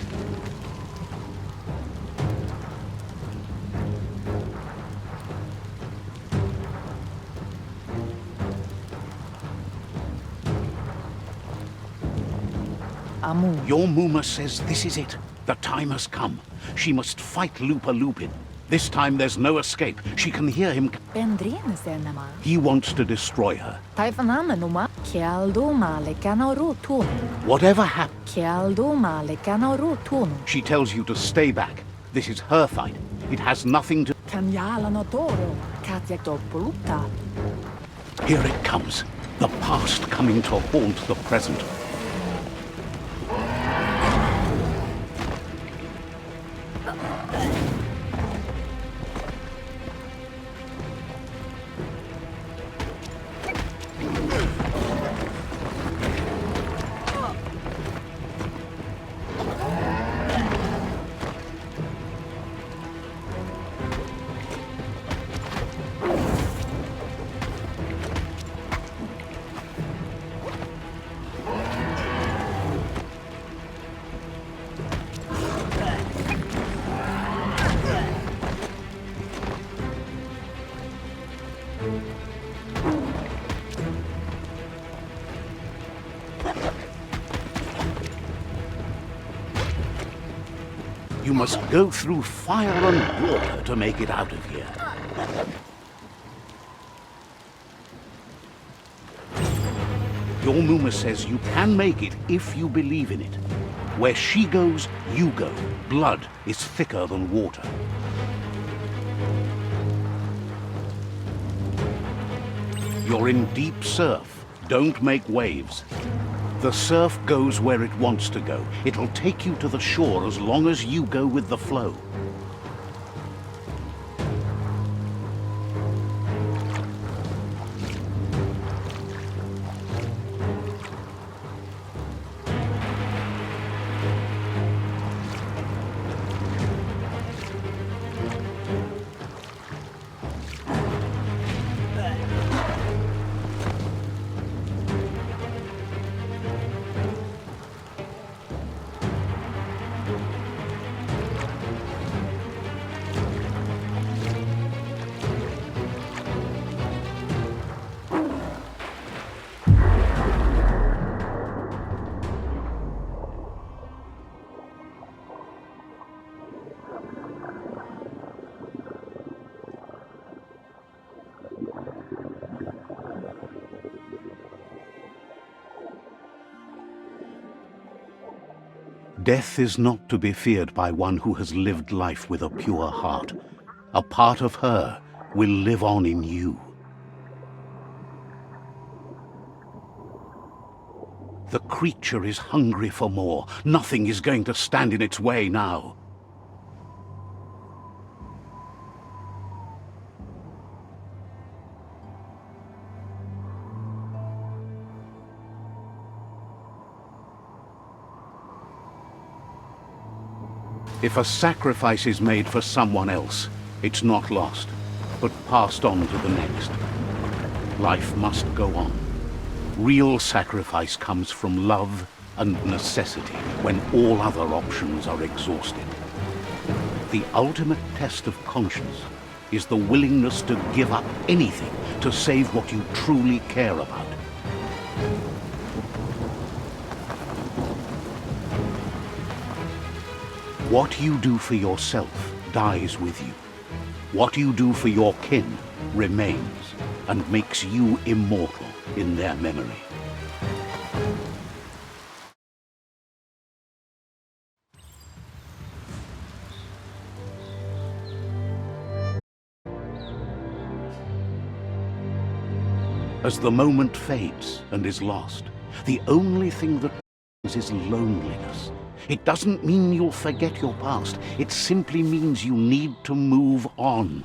Amun. Your Muma says this is it. The time has come. She must fight Lupa Lupin. This time there's no escape. She can hear him. Pendrine senema. He wants to destroy her. Taifanamenuma. Kialdo male canoru tunu. Whatever happens, Kialdo male canoru tunu. she tells you to stay back. This is her fight. It has nothing to... Kanyala notoro. Katjekto poluta. Here it comes. The past coming to haunt the present. You must go through fire and water to make it out of here. Your Muma says you can make it if you believe in it. Where she goes, you go. Blood is thicker than water. You're in deep surf. Don't make waves. The surf goes where it wants to go. It'll take you to the shore as long as you go with the flow. Death is not to be feared by one who has lived life with a pure heart. A part of her will live on in you. The creature is hungry for more. Nothing is going to stand in its way now. If a sacrifice is made for someone else, it's not lost, but passed on to the next. Life must go on. Real sacrifice comes from love and necessity when all other options are exhausted. The ultimate test of conscience is the willingness to give up anything to save what you truly care about. What you do for yourself dies with you. What you do for your kin remains and makes you immortal in their memory. As the moment fades and is lost, the only thing that remains is loneliness. It doesn't mean you'll forget your past. It simply means you need to move on.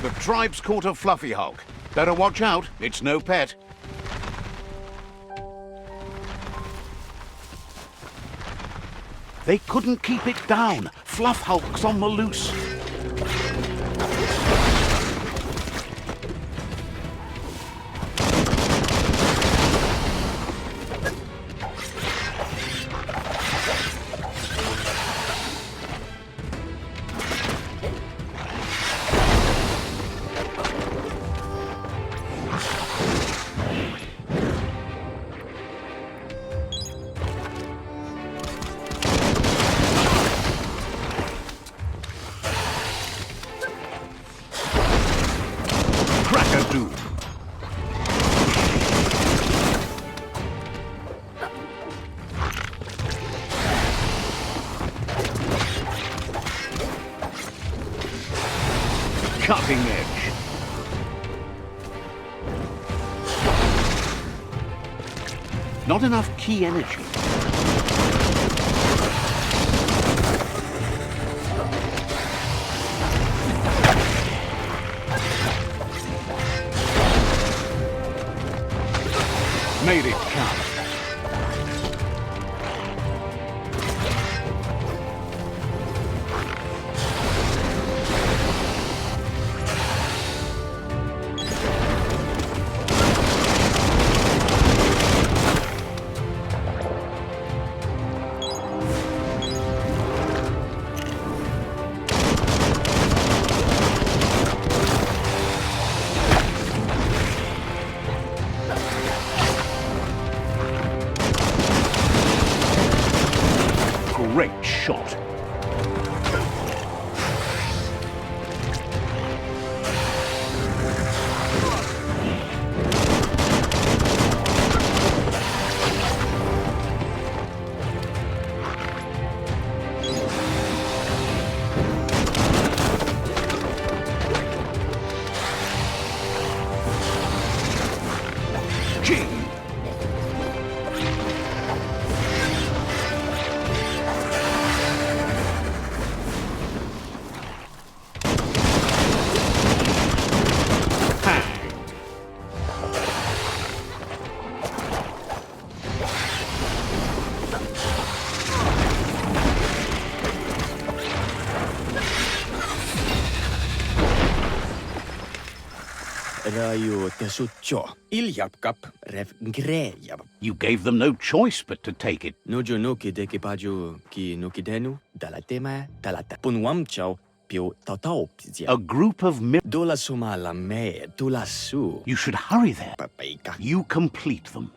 The tribe's caught a fluffy hulk. Better watch out, it's no pet. They couldn't keep it down. Fluff hulk's on the loose. Cutting edge. Not enough key energy. Made it count. Great shot. Gee. Raju tesutjo. Iljapkap rev grejab. You gave them no choice but to take it. Nuju nuki dekipaju ki nukidenu dalatema dalata. Punwamchau piu tautaupzia. A group of Dula sumala me dula su. You should hurry there. Papaika. You complete them.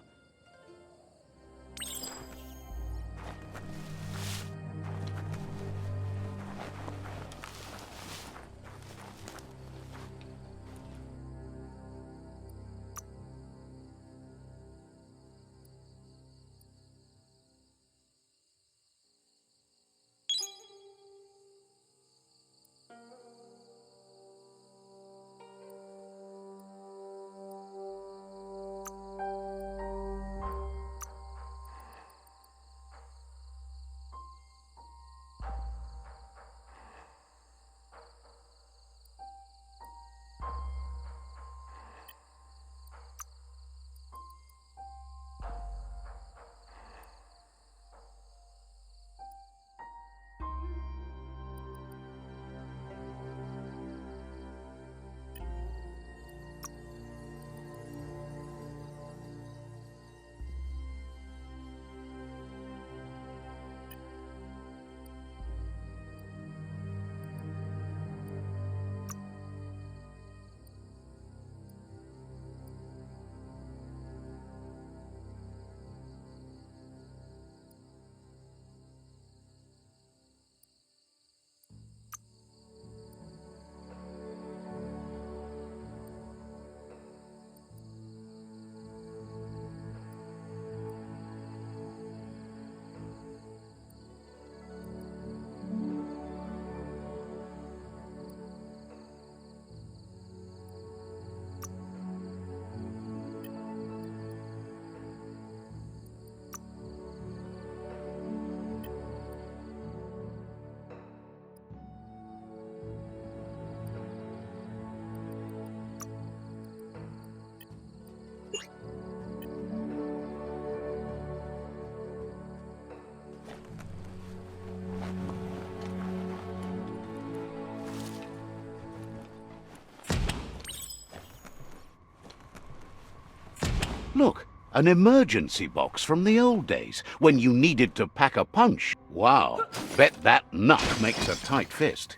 Look, an emergency box from the old days, when you needed to pack a punch. Wow, bet that nut makes a tight fist.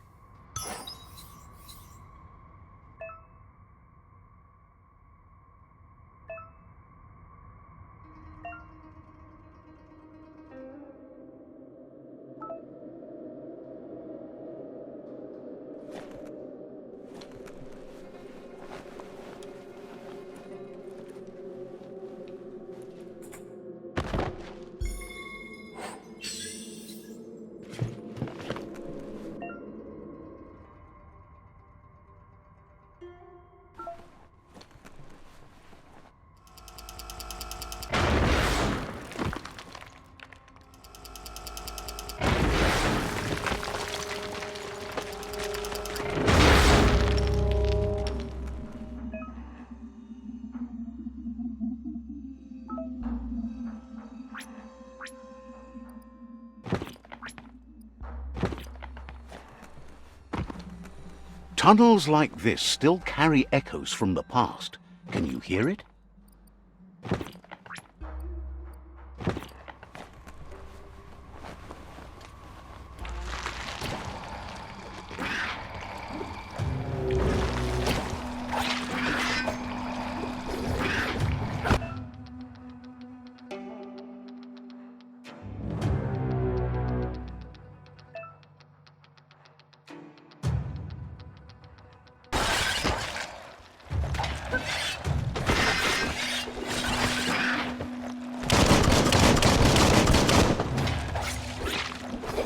Tunnels like this still carry echoes from the past. Can you hear it?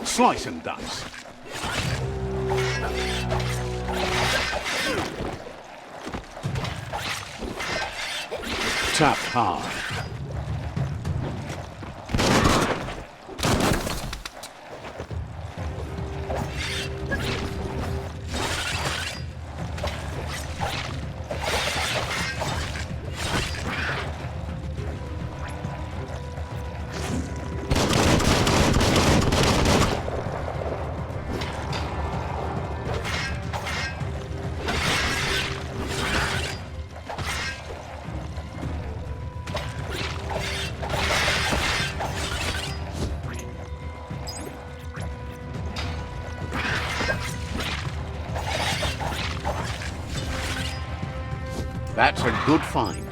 Slice and dice. Tap hard. That's a good find.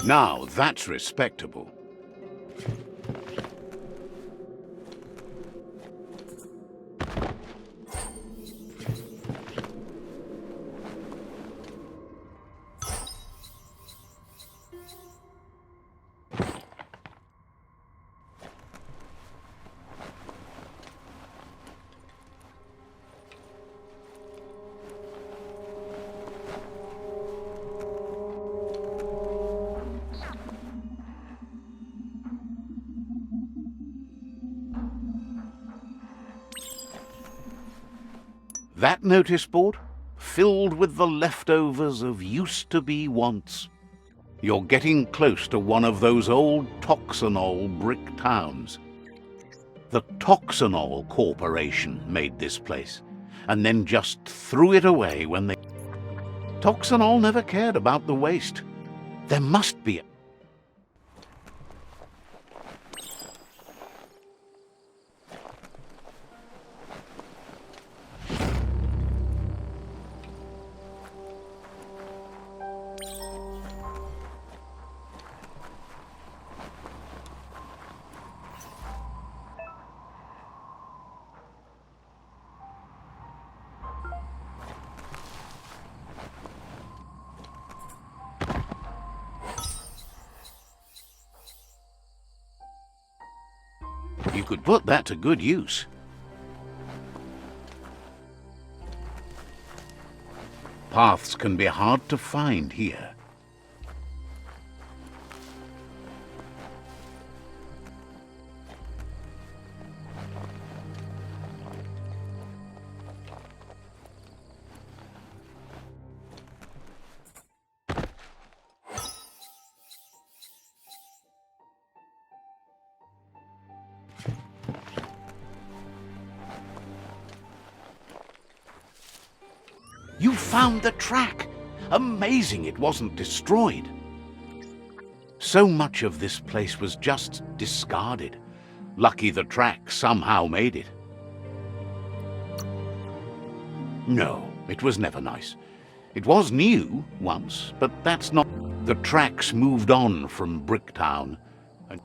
Now that's respectable. That notice board, filled with the leftovers of used-to-be wants. You're getting close to one of those old Toxanol brick towns. The Toxanol Corporation made this place, and then just threw it away when they... Toxanol never cared about the waste. There must be a... You could put that to good use. Paths can be hard to find here. You found the track! Amazing it wasn't destroyed. So much of this place was just discarded. Lucky the track somehow made it. No, it was never nice. It was new once, but that's not... The tracks moved on from Bricktown. And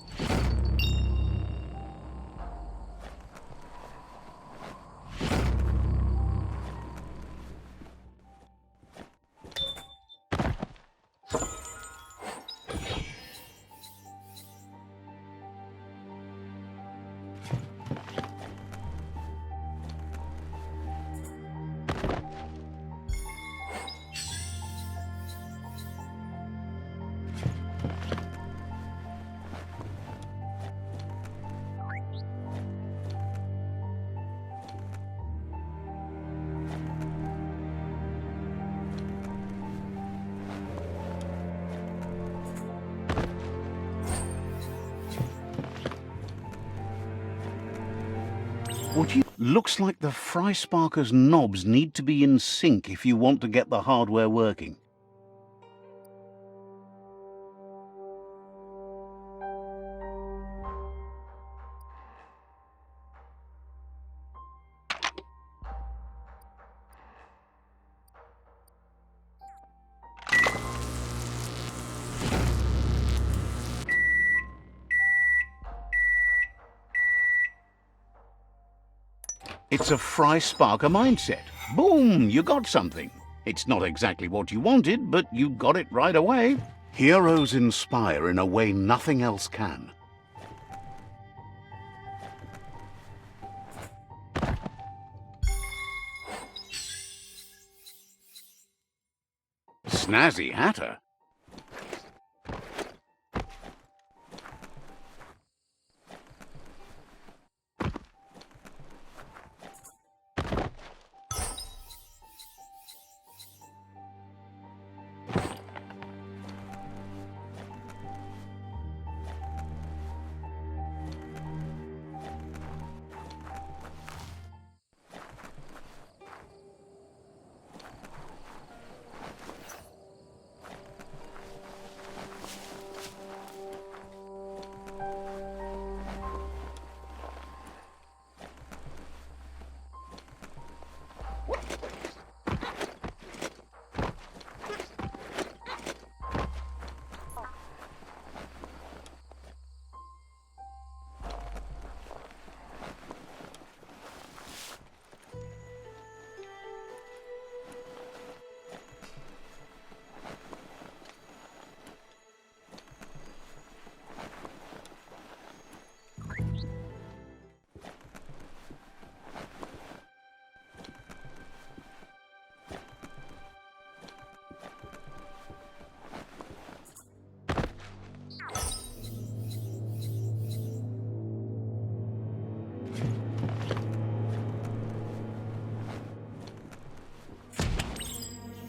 what you... Looks like the Frysparker's knobs need to be in sync if you want to get the hardware working. It's a Frysparker mindset. Boom, you got something. It's not exactly what you wanted, but you got it right away. Heroes inspire in a way nothing else can. Snazzy Hatter.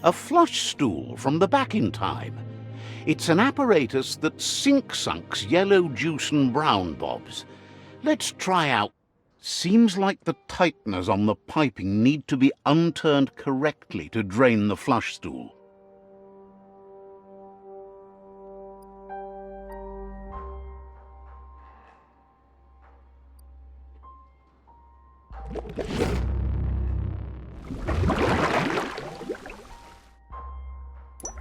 A flush stool from the back in time. It's an apparatus that sink-sunks yellow juice and brown bobs. Let's try out. Seems like the tighteners on the piping need to be unturned correctly to drain the flush stool.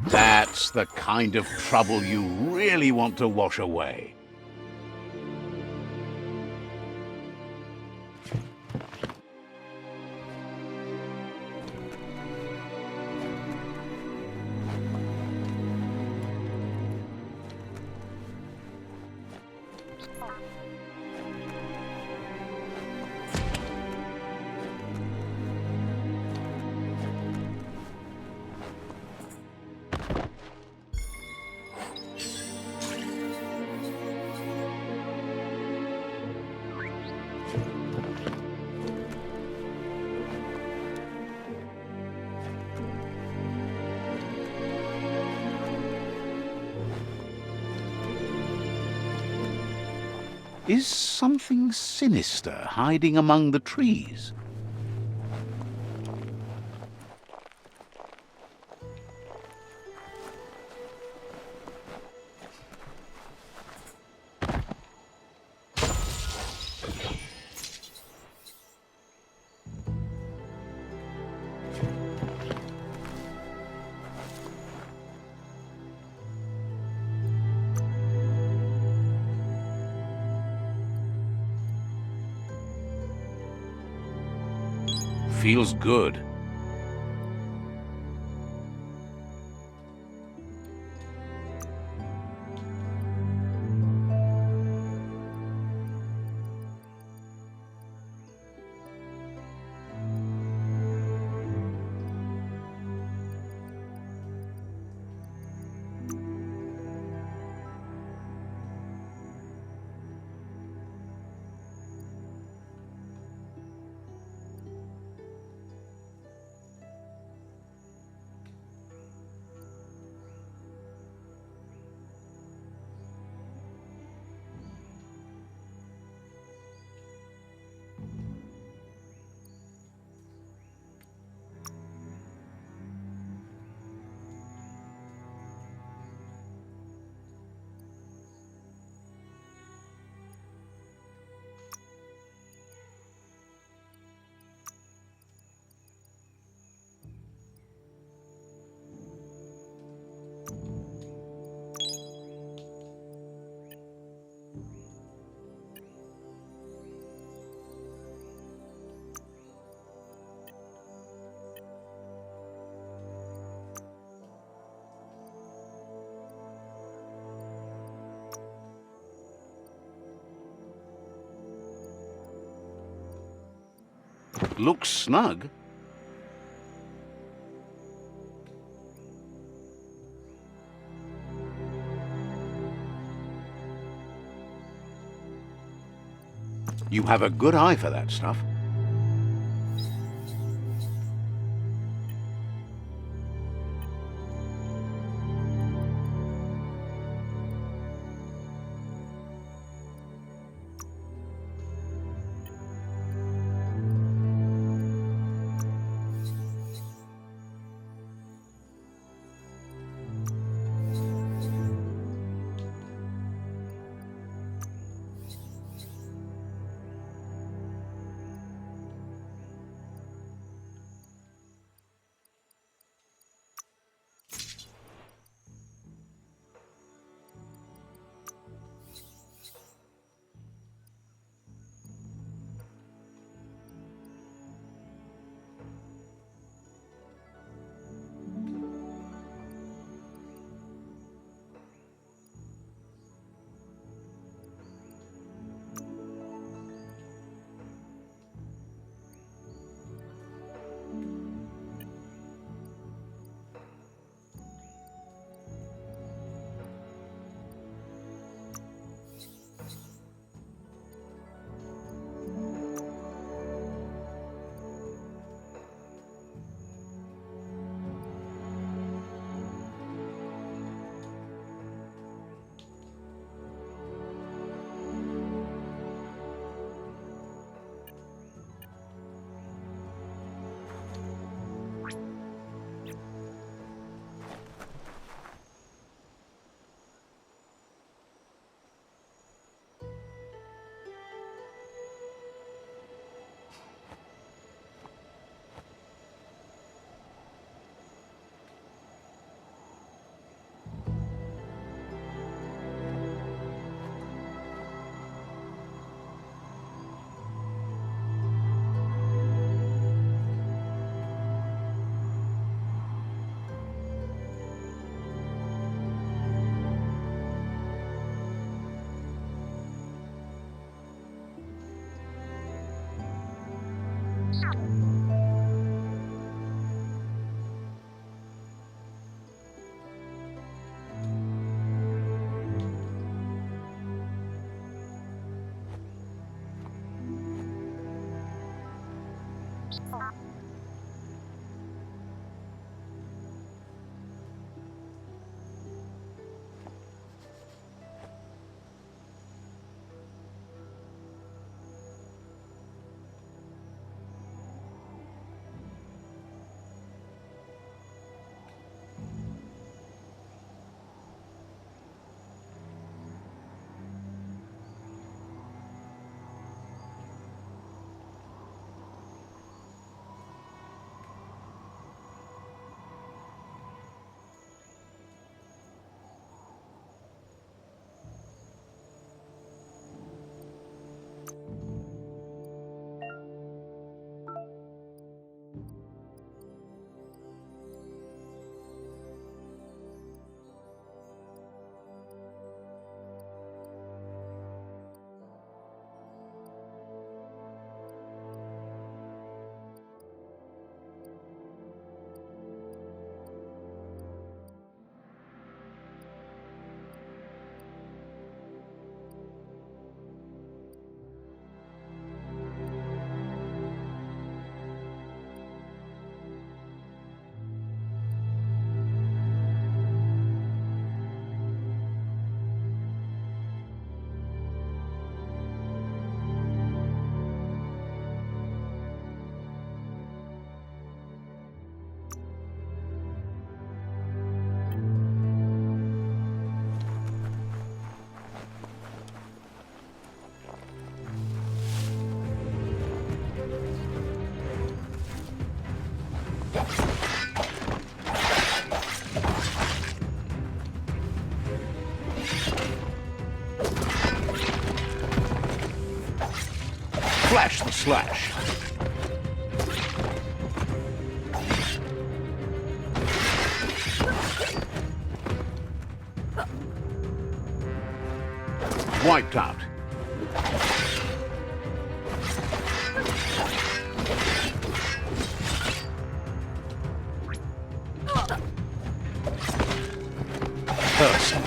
That's the kind of trouble you really want to wash away. Is something sinister hiding among the trees? feels good. Looks snug. You have a good eye for that stuff. Flash the slash. Wiped out. Person.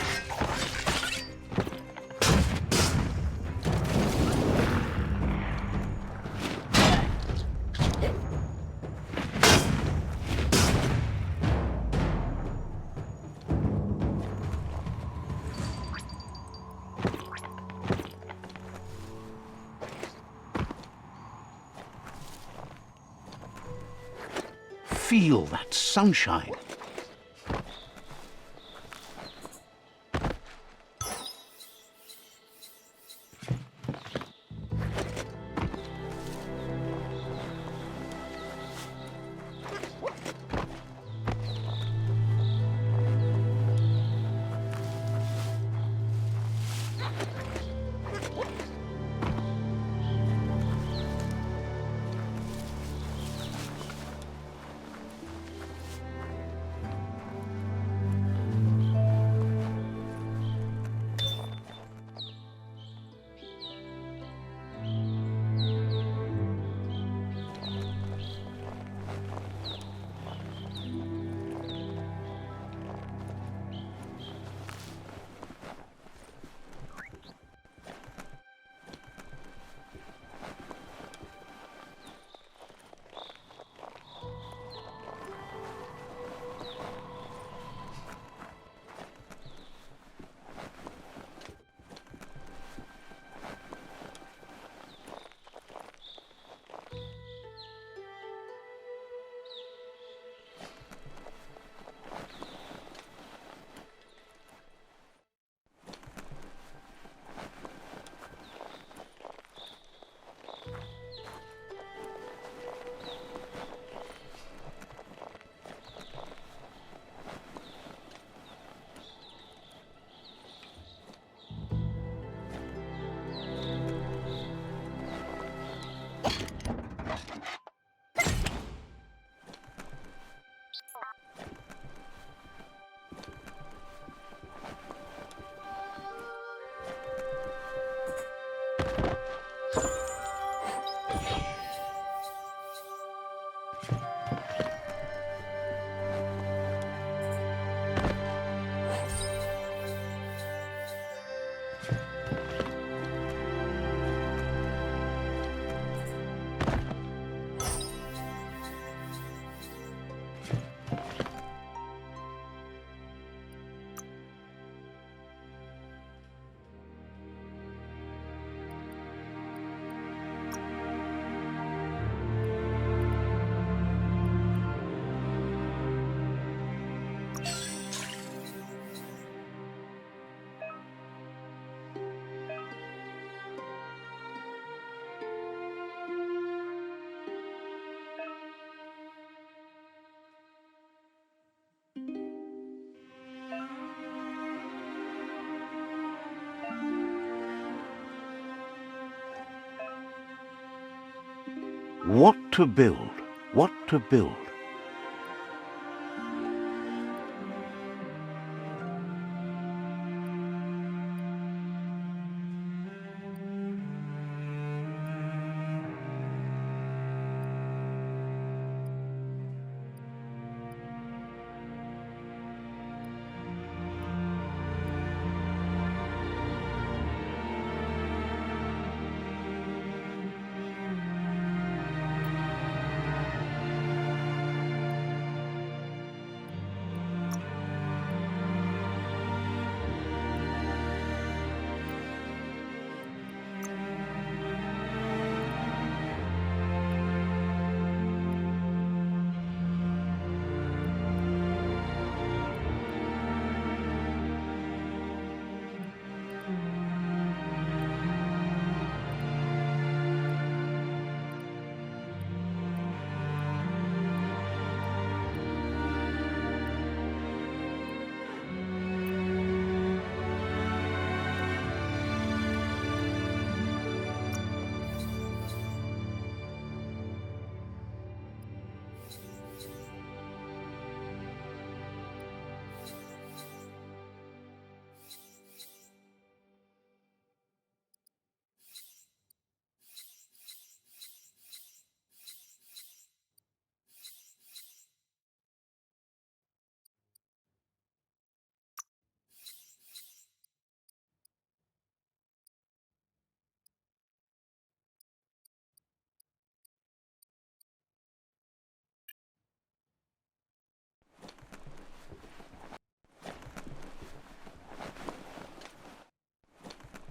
Feel that sunshine. What to build? What to build?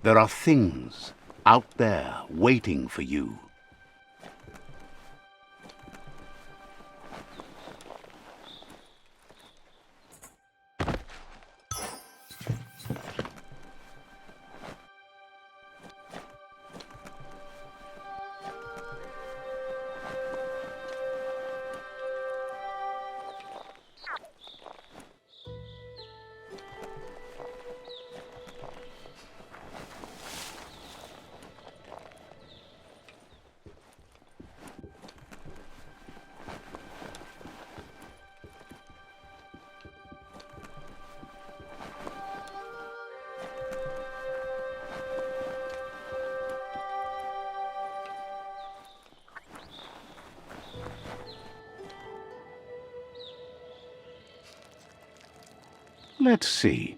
There are things out there waiting for you. Let's see.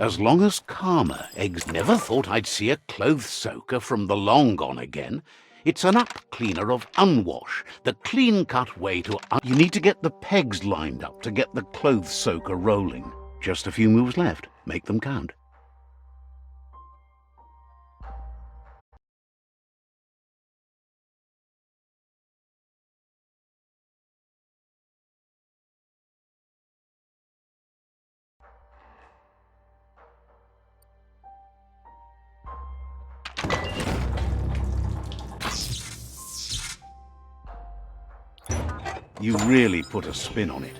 As long as Karma eggs never thought I'd see a clothes soaker from the long gone again. It's an up cleaner of unwash, the clean-cut way to You need to get the pegs lined up to get the clothes soaker rolling. Just a few moves left. Make them count. You really put a spin on it.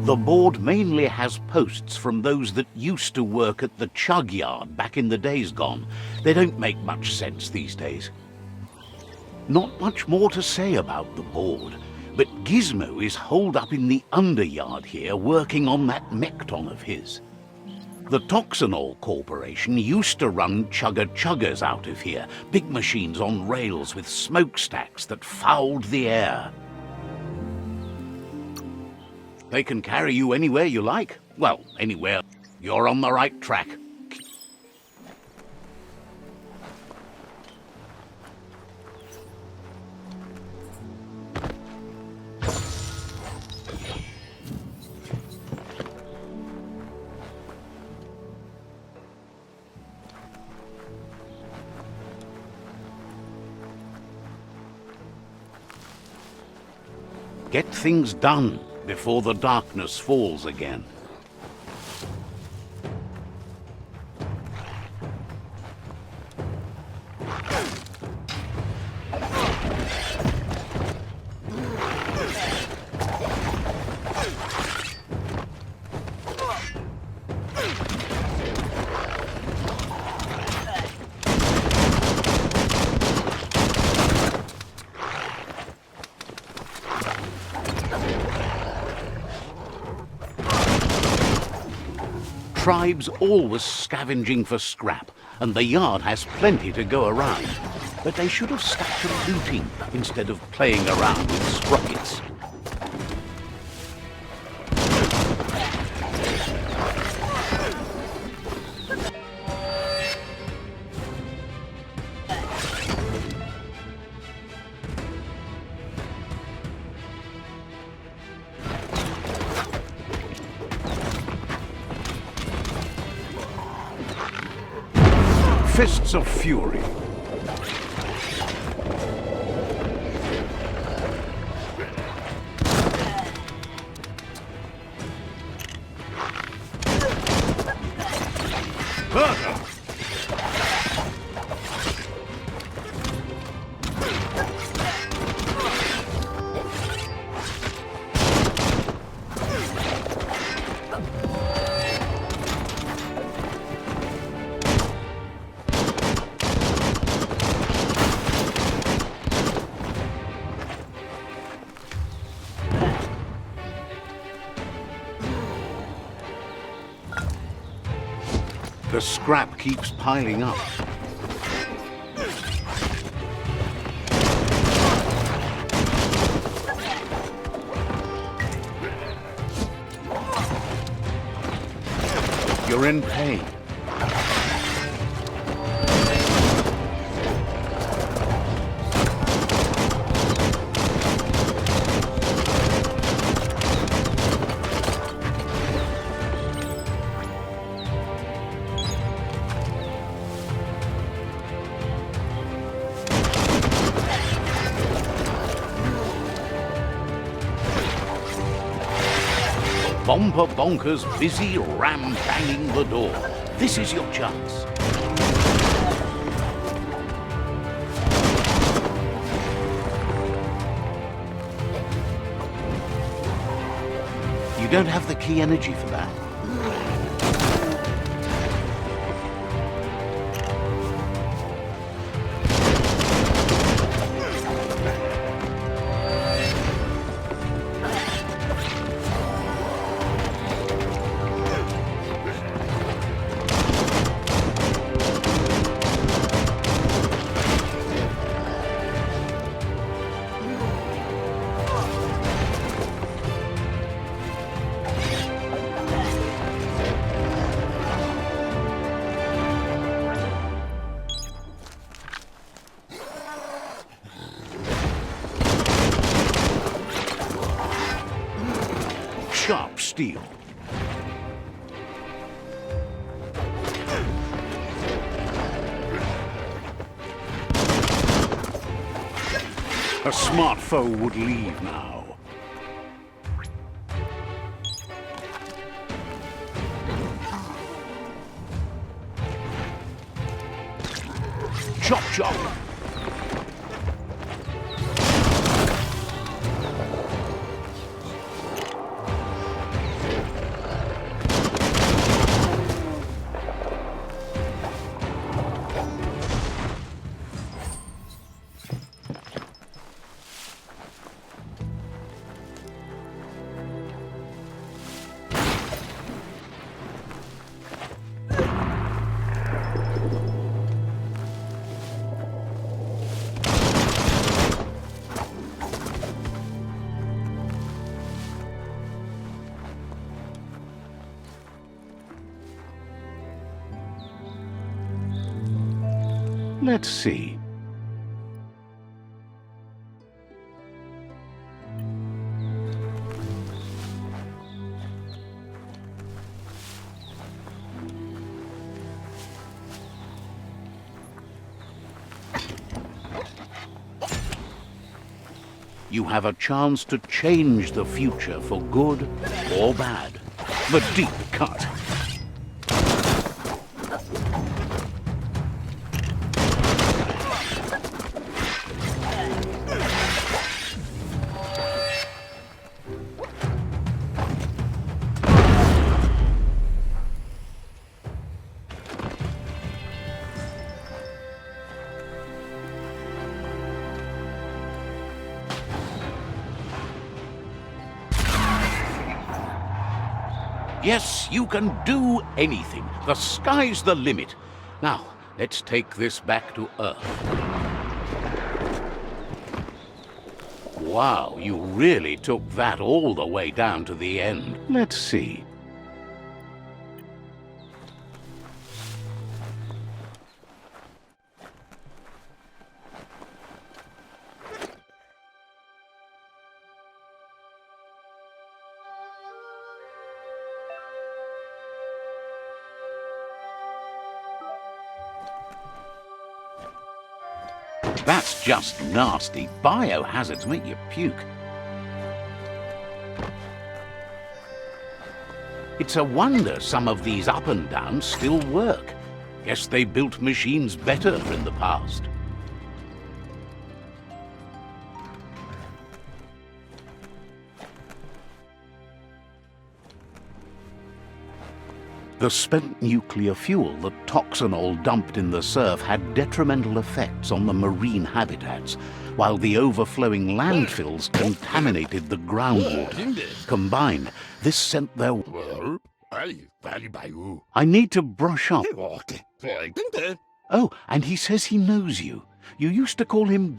The board mainly has posts from those that used to work at the chug yard back in the days gone. They don't make much sense these days. Not much more to say about the board, but Gizmo is holed up in the underyard here working on that Mekton of his. The Toxanol Corporation used to run chugger-chuggers out of here, big machines on rails with smokestacks that fouled the air. They can carry you anywhere you like. Well, anywhere. You're on the right track. Get things done before the darkness falls again. Tribes always scavenging for scrap, and the yard has plenty to go around. But they should have stuck to looting instead of playing around with sprockets. Fists of Fury. Burger. The scrap keeps piling up. You're in pain. Bomper Bonker's busy ram-banging the door. This is your chance. You don't have the key energy for that. Sharp steel. A smart foe would leave now. Chop chop. Let's see. You have a chance to change the future for good or bad. The deep cut. Yes, you can do anything. The sky's the limit. Now, let's take this back to Earth. Wow, you really took that all the way down to the end. Let's see. That's just nasty. Biohazards make you puke. It's a wonder some of these up and downs still work. Guess they built machines better in the past. The spent nuclear fuel that Toxanol dumped in the surf had detrimental effects on the marine habitats, while the overflowing landfills contaminated the groundwater. Combined, this sent their... I need to brush up. Oh, and he says he knows you. You used to call him...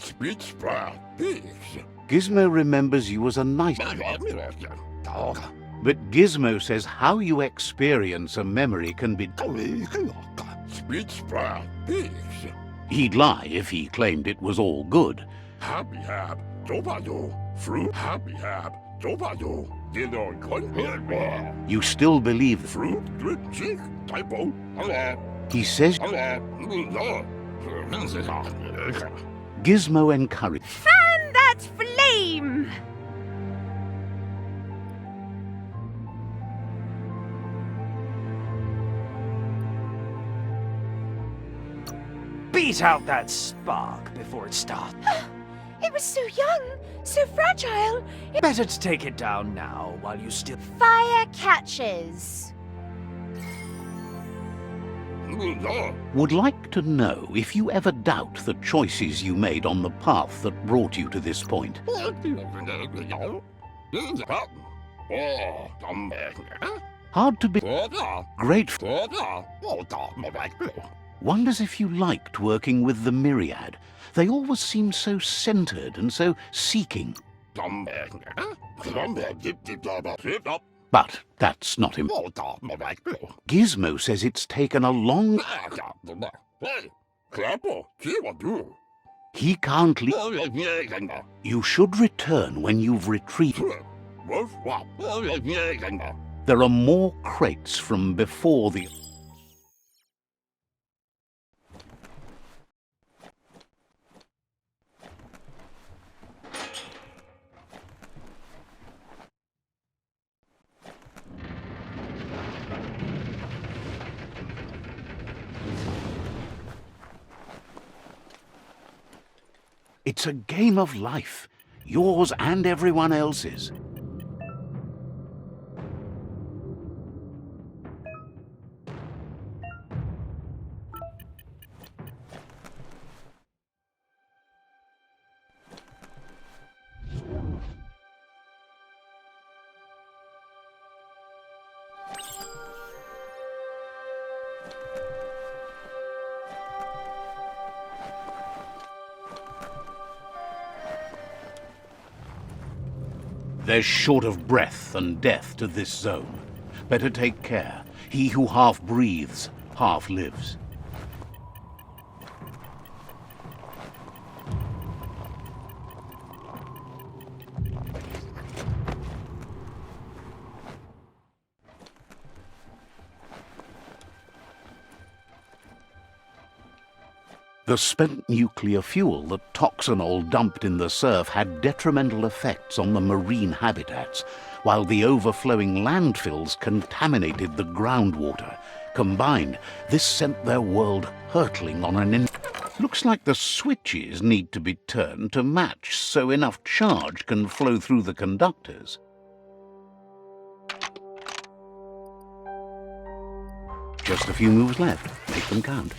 Gizmo remembers you as a nice... But Gizmo says how you experience a memory can be... He'd lie if he claimed it was all good. You still believe... He says... Gizmo encouraged... Fan that flame! Beat out that spark before it starts. It was so young, so fragile. Better to take it down now while you still... Fire catches. Would like to know if you ever doubt the choices you made on the path that brought you to this point. Hard to be grateful. Wonders if you liked working with the Myriad. They always seemed so centered and so seeking. But that's not important. Gizmo says it's taken a long... He can't leave. You should return when you've retrieved... There are more crates from before the... It's a game of life, yours and everyone else's. There's short of breath and death to this zone. Better take care. He who half breathes, half lives. The spent nuclear fuel that Toxanol dumped in the surf had detrimental effects on the marine habitats, while the overflowing landfills contaminated the groundwater. Combined, this sent their world hurtling on an Looks like the switches need to be turned to match so enough charge can flow through the conductors. Just a few moves left. Make them count.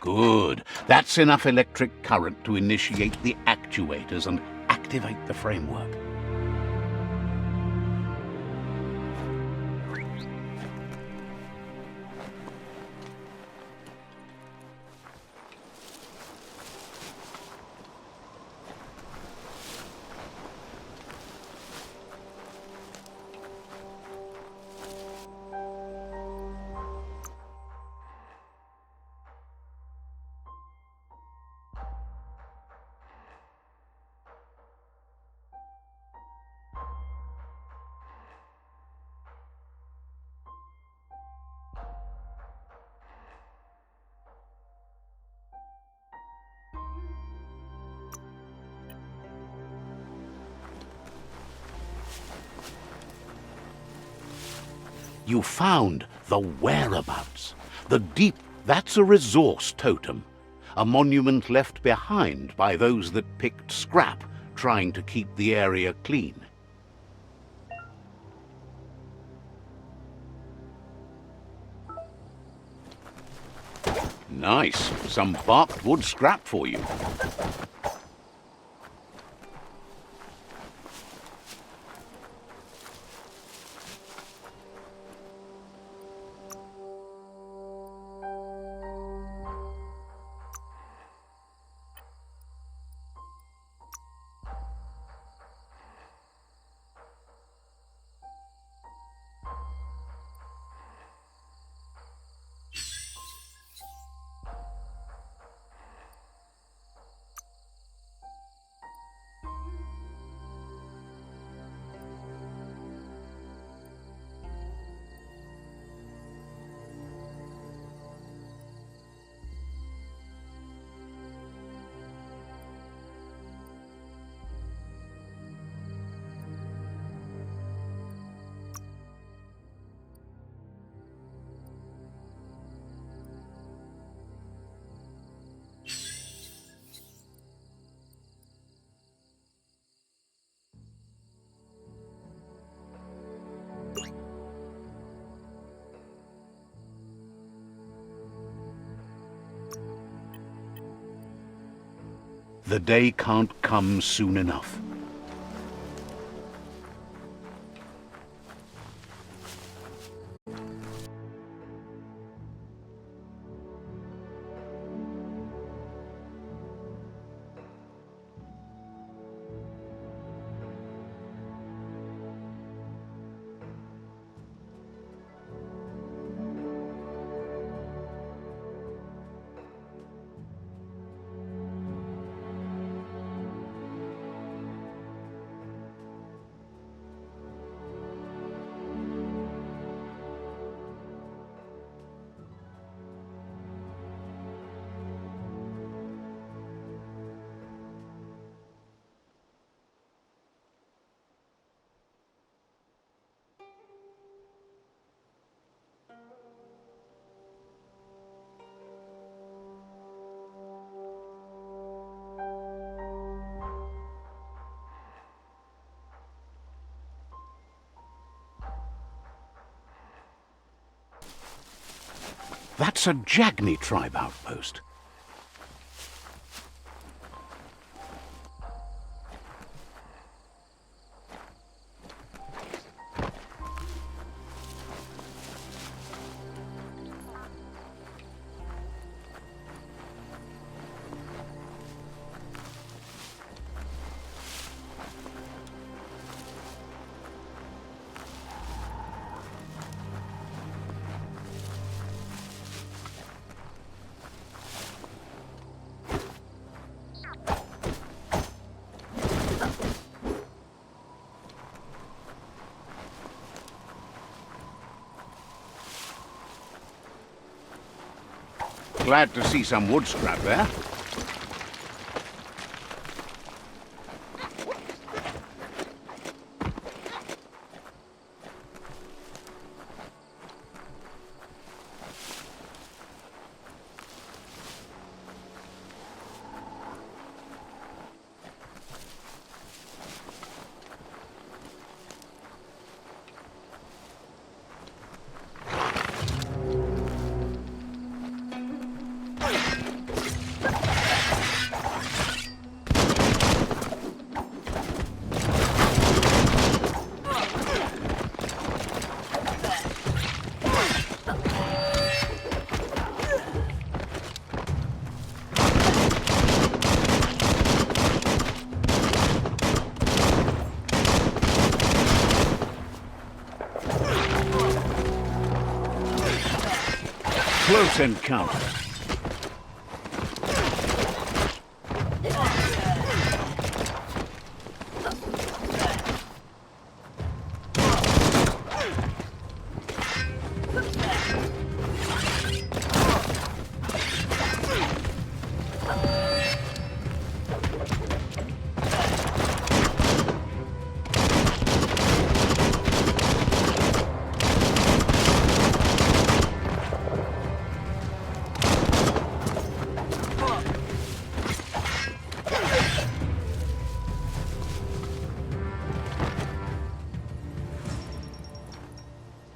Good. That's enough electric current to initiate the actuators and activate the framework. You found the whereabouts. The deep, that's a resource totem. A monument left behind by those that picked scrap, trying to keep the area clean. Nice. Some barked wood scrap for you. The day can't come soon enough. That's a Jagni tribe outpost. Glad to see some wood scrap there. Close encounter.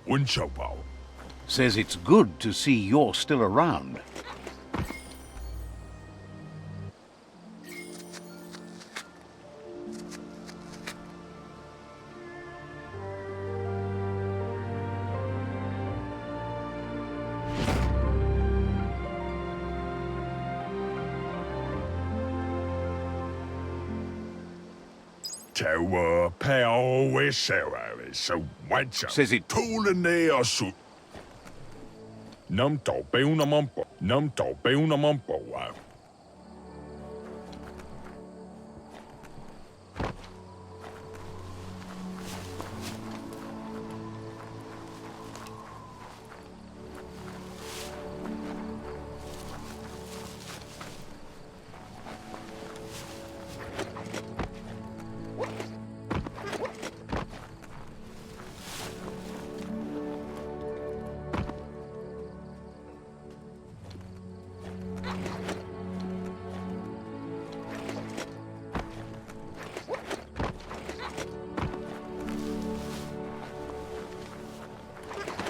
Unschaubar. Says it's good to see you're still around. Tower power Sarah so once Says it- toolen ner su. Num to beuna mumpo. Num to beuna mumpo.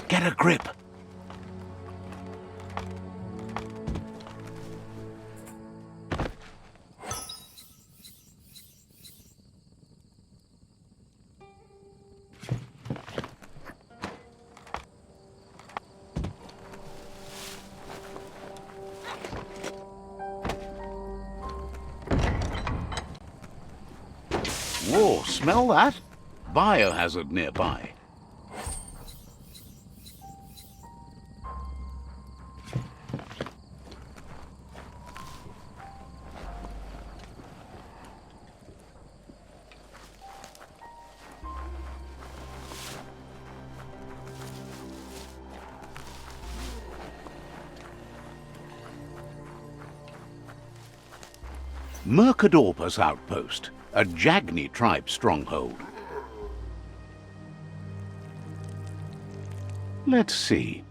Get a grip. Whoa, smell that? Biohazard nearby. Mercadorpus outpost, a Jagni tribe stronghold. Let's see.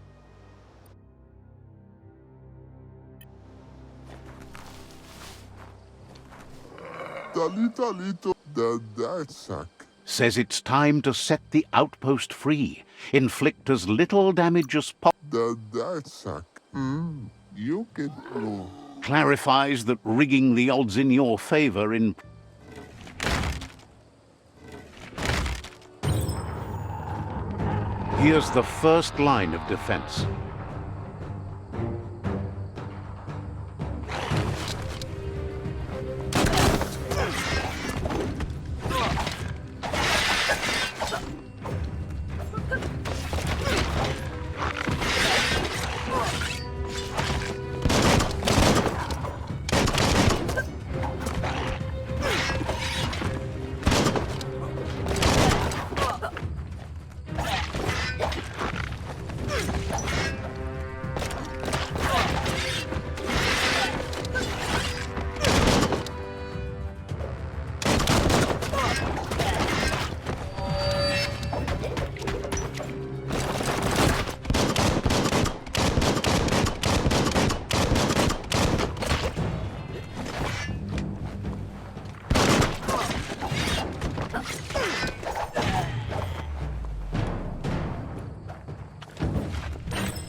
Talito da sack. Says it's time to set the outpost free. Inflict as little damage as possible. Da sack. You can go. Clarifies that rigging the odds in your favor in... Here's the first line of defense.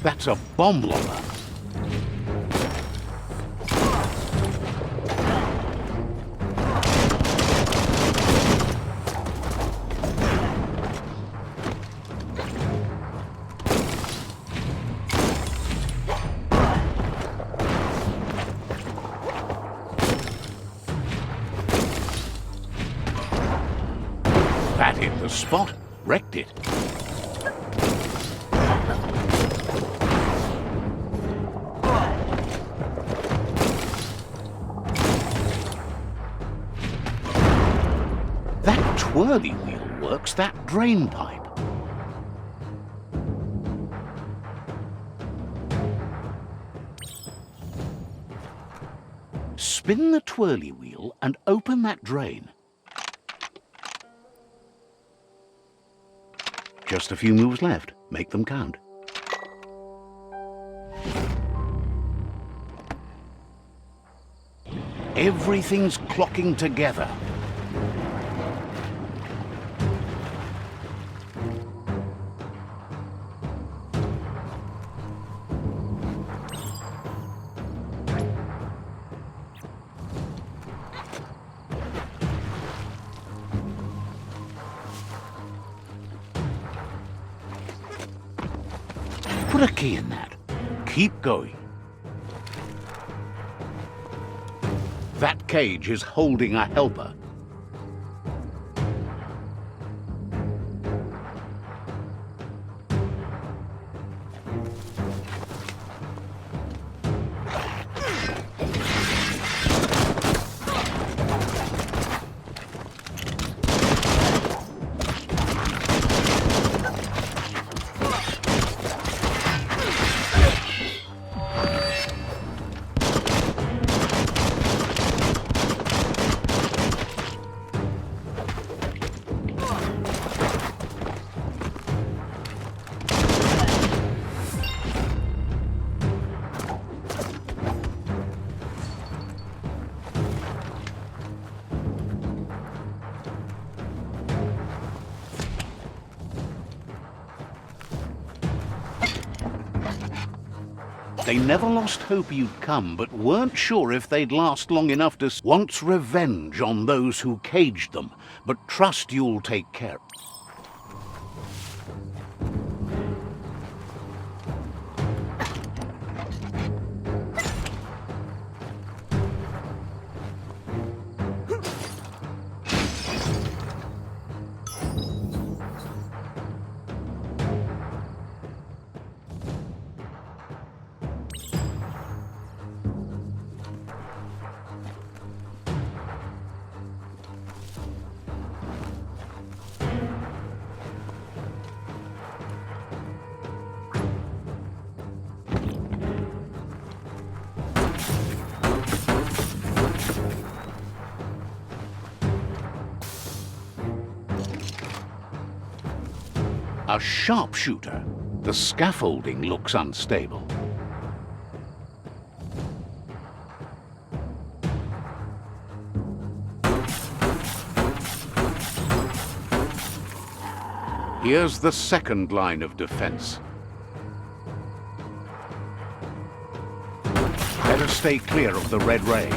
That's a bomb lobber. That hit the spot, wrecked it. That twirly wheel works that drain pipe. Spin the twirly wheel and open that drain. Just a few moves left. Make them count. Everything's clocking together. Put a key in that. Keep going. That cage is holding a helper. They never lost hope you'd come, but weren't sure if they'd last long enough to want revenge on those who caged them, but trust you'll take care. A sharpshooter. The scaffolding looks unstable. Here's the second line of defense. Better stay clear of the red ray.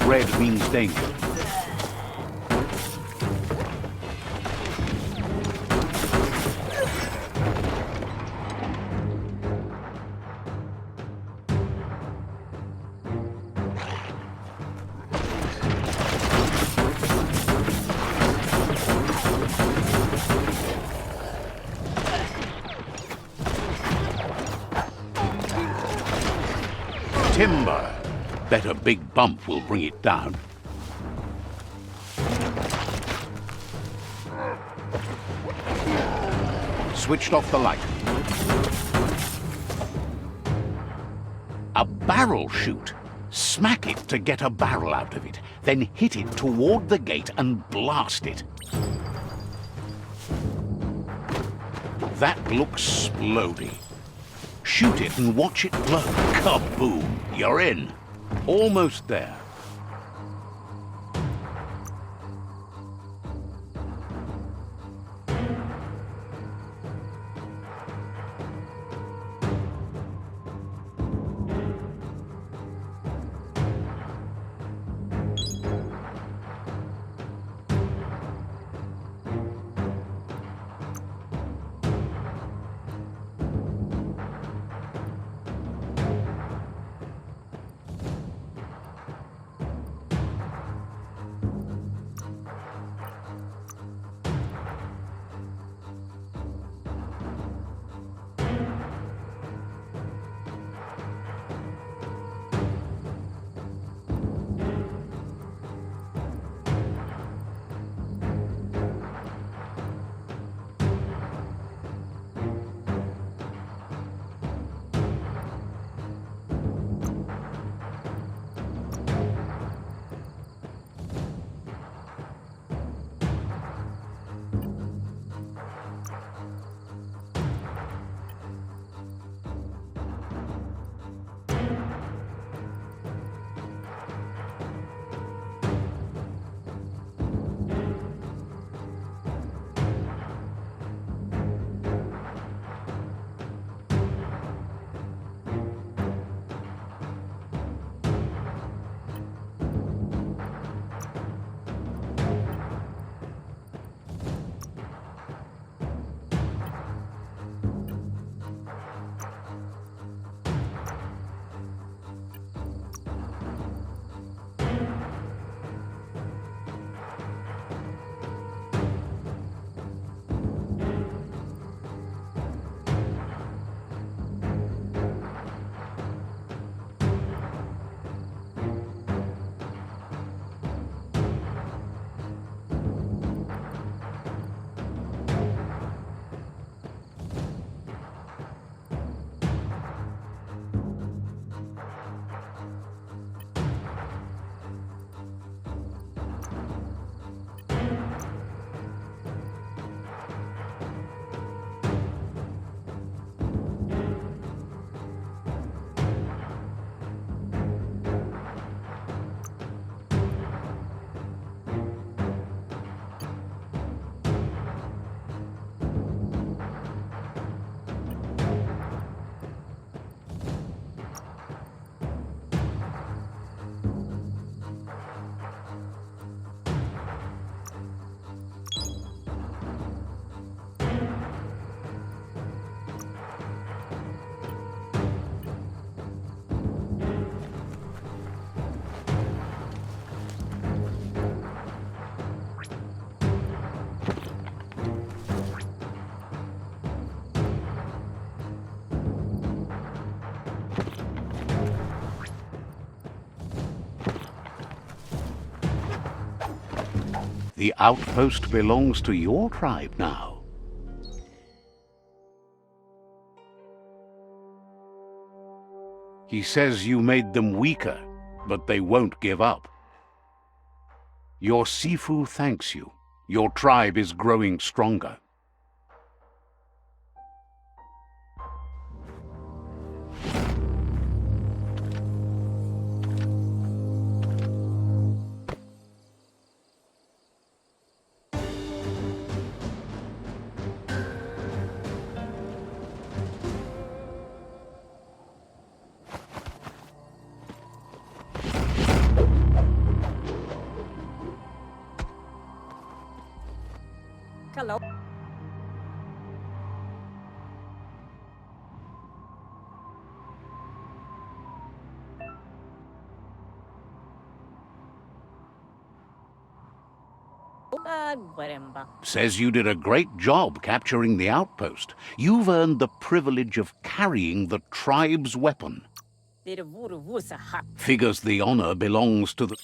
Red means danger. Timber! Bet a big bump will bring it down. Switched off the light. A barrel shoot. Smack it to get a barrel out of it, then hit it toward the gate and blast it. That looks splody. Shoot it and watch it blow. Kaboom! You're in. Almost there. The outpost belongs to your tribe now. He says you made them weaker, but they won't give up. Your Sifu thanks you. Your tribe is growing stronger. Hello. Says you did a great job capturing the outpost. You've earned the privilege of carrying the tribe's weapon. Vir vuru vusa hap. Figures the honor belongs to the...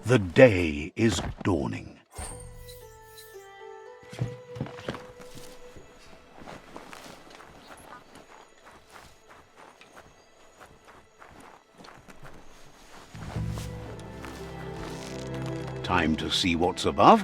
The day is dawning. Time to see what's above.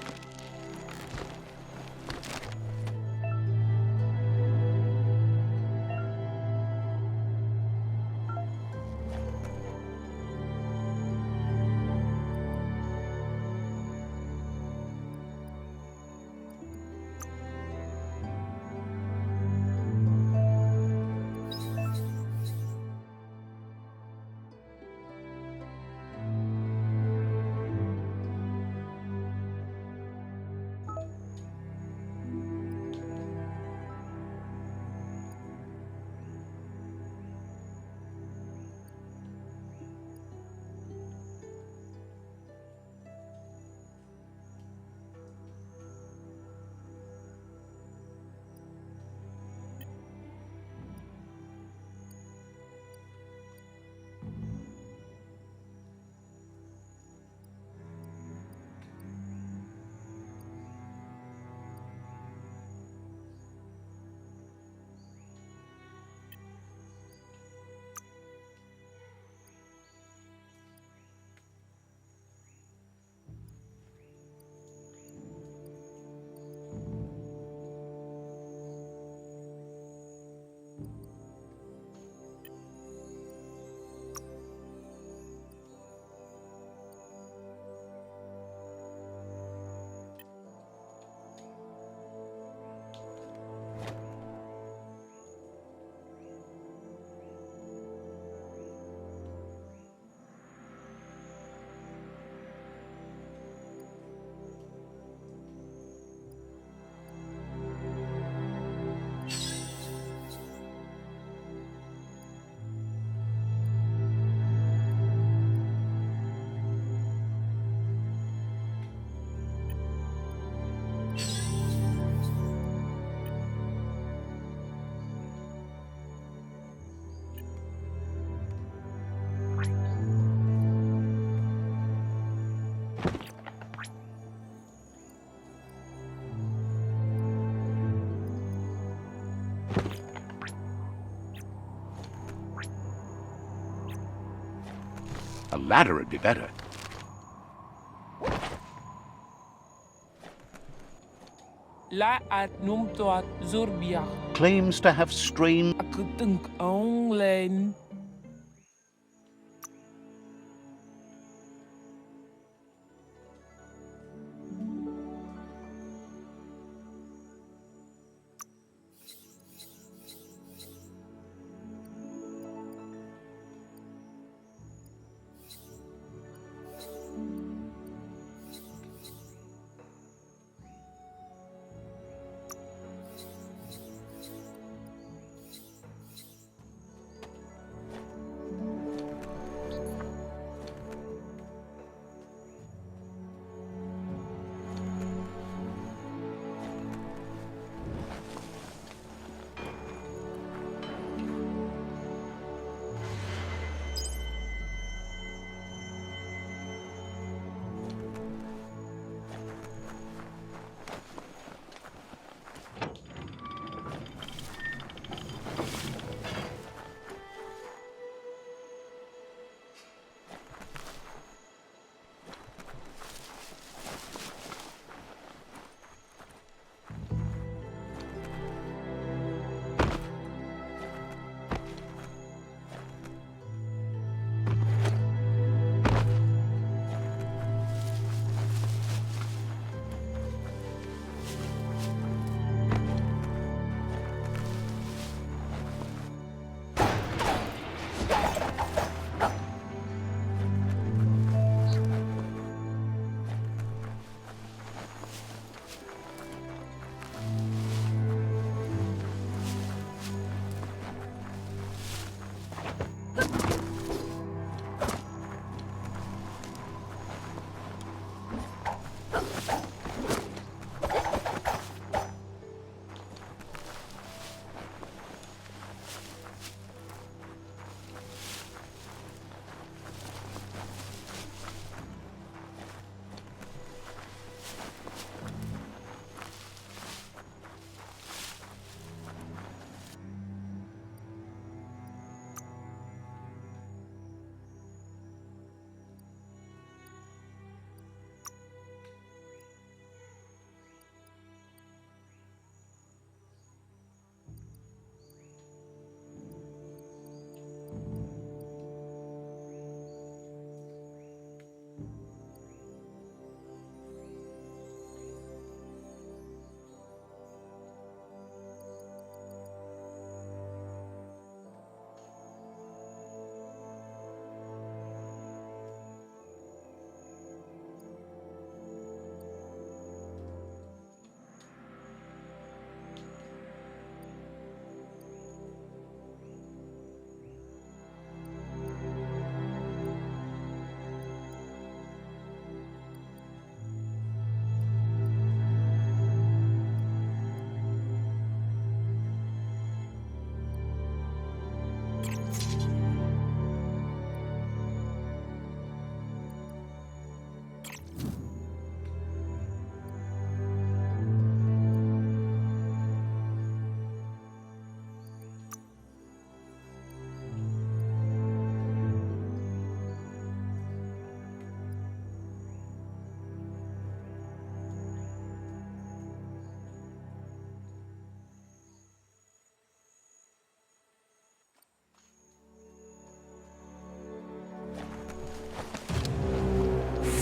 A ladder would be better. Laat numtoat Zurbiach. Claims to have strange... Akutunk onglen.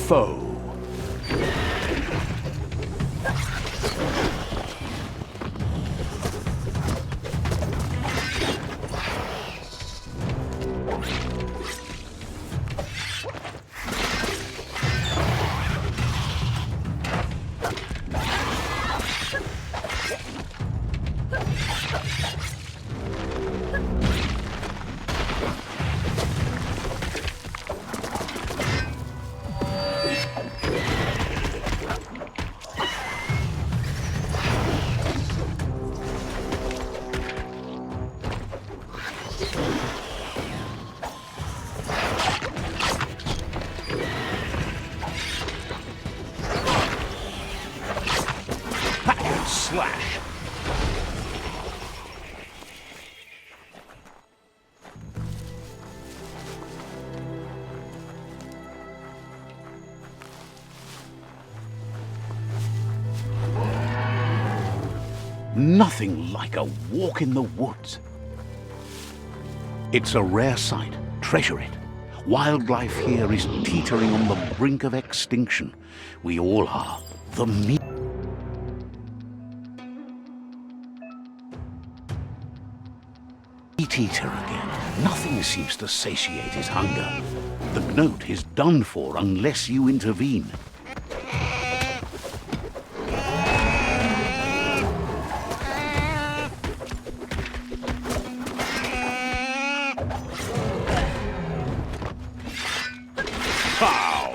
foe. Slash. Nothing like a walk in the woods. It's a rare sight. Treasure it. Wildlife here is teetering on the brink of extinction. We all are. The meat eater again. Nothing seems to satiate his hunger. The gnat is done for unless you intervene. Pow!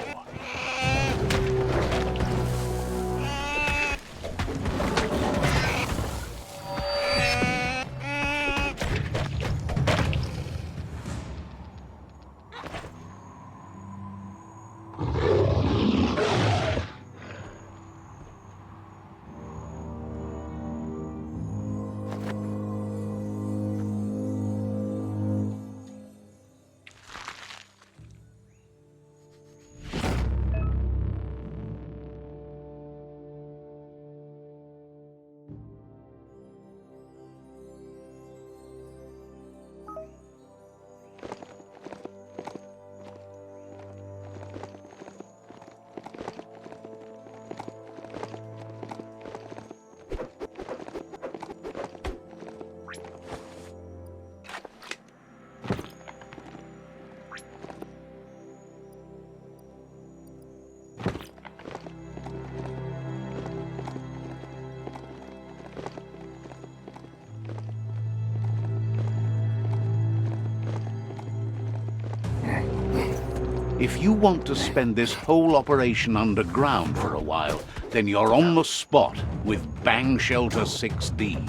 If you want to spend this whole operation underground for a while, then you're on the spot with Bang Shelter 6D.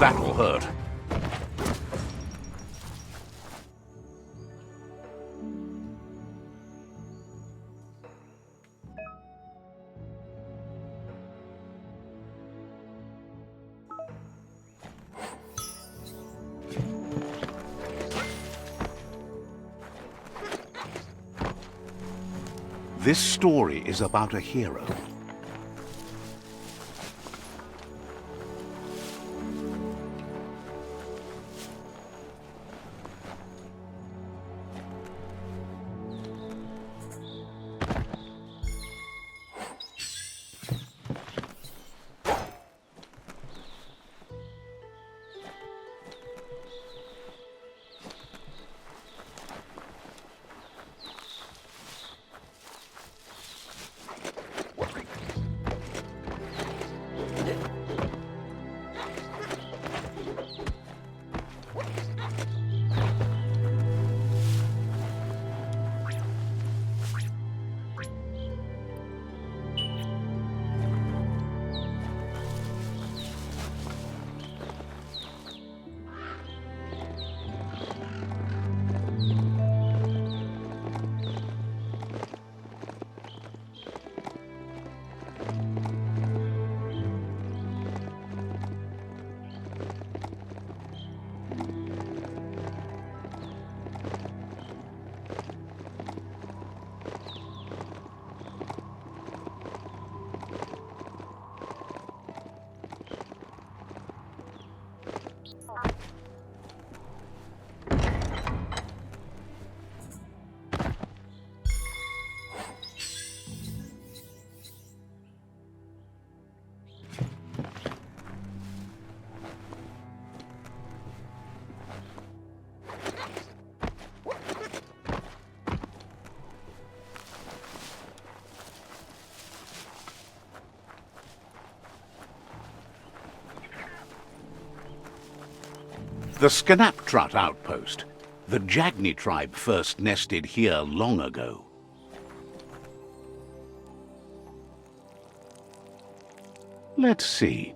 That'll hurt. This story is about a hero. The Skanaptrut outpost. The Jagni tribe first nested here long ago. Let's see.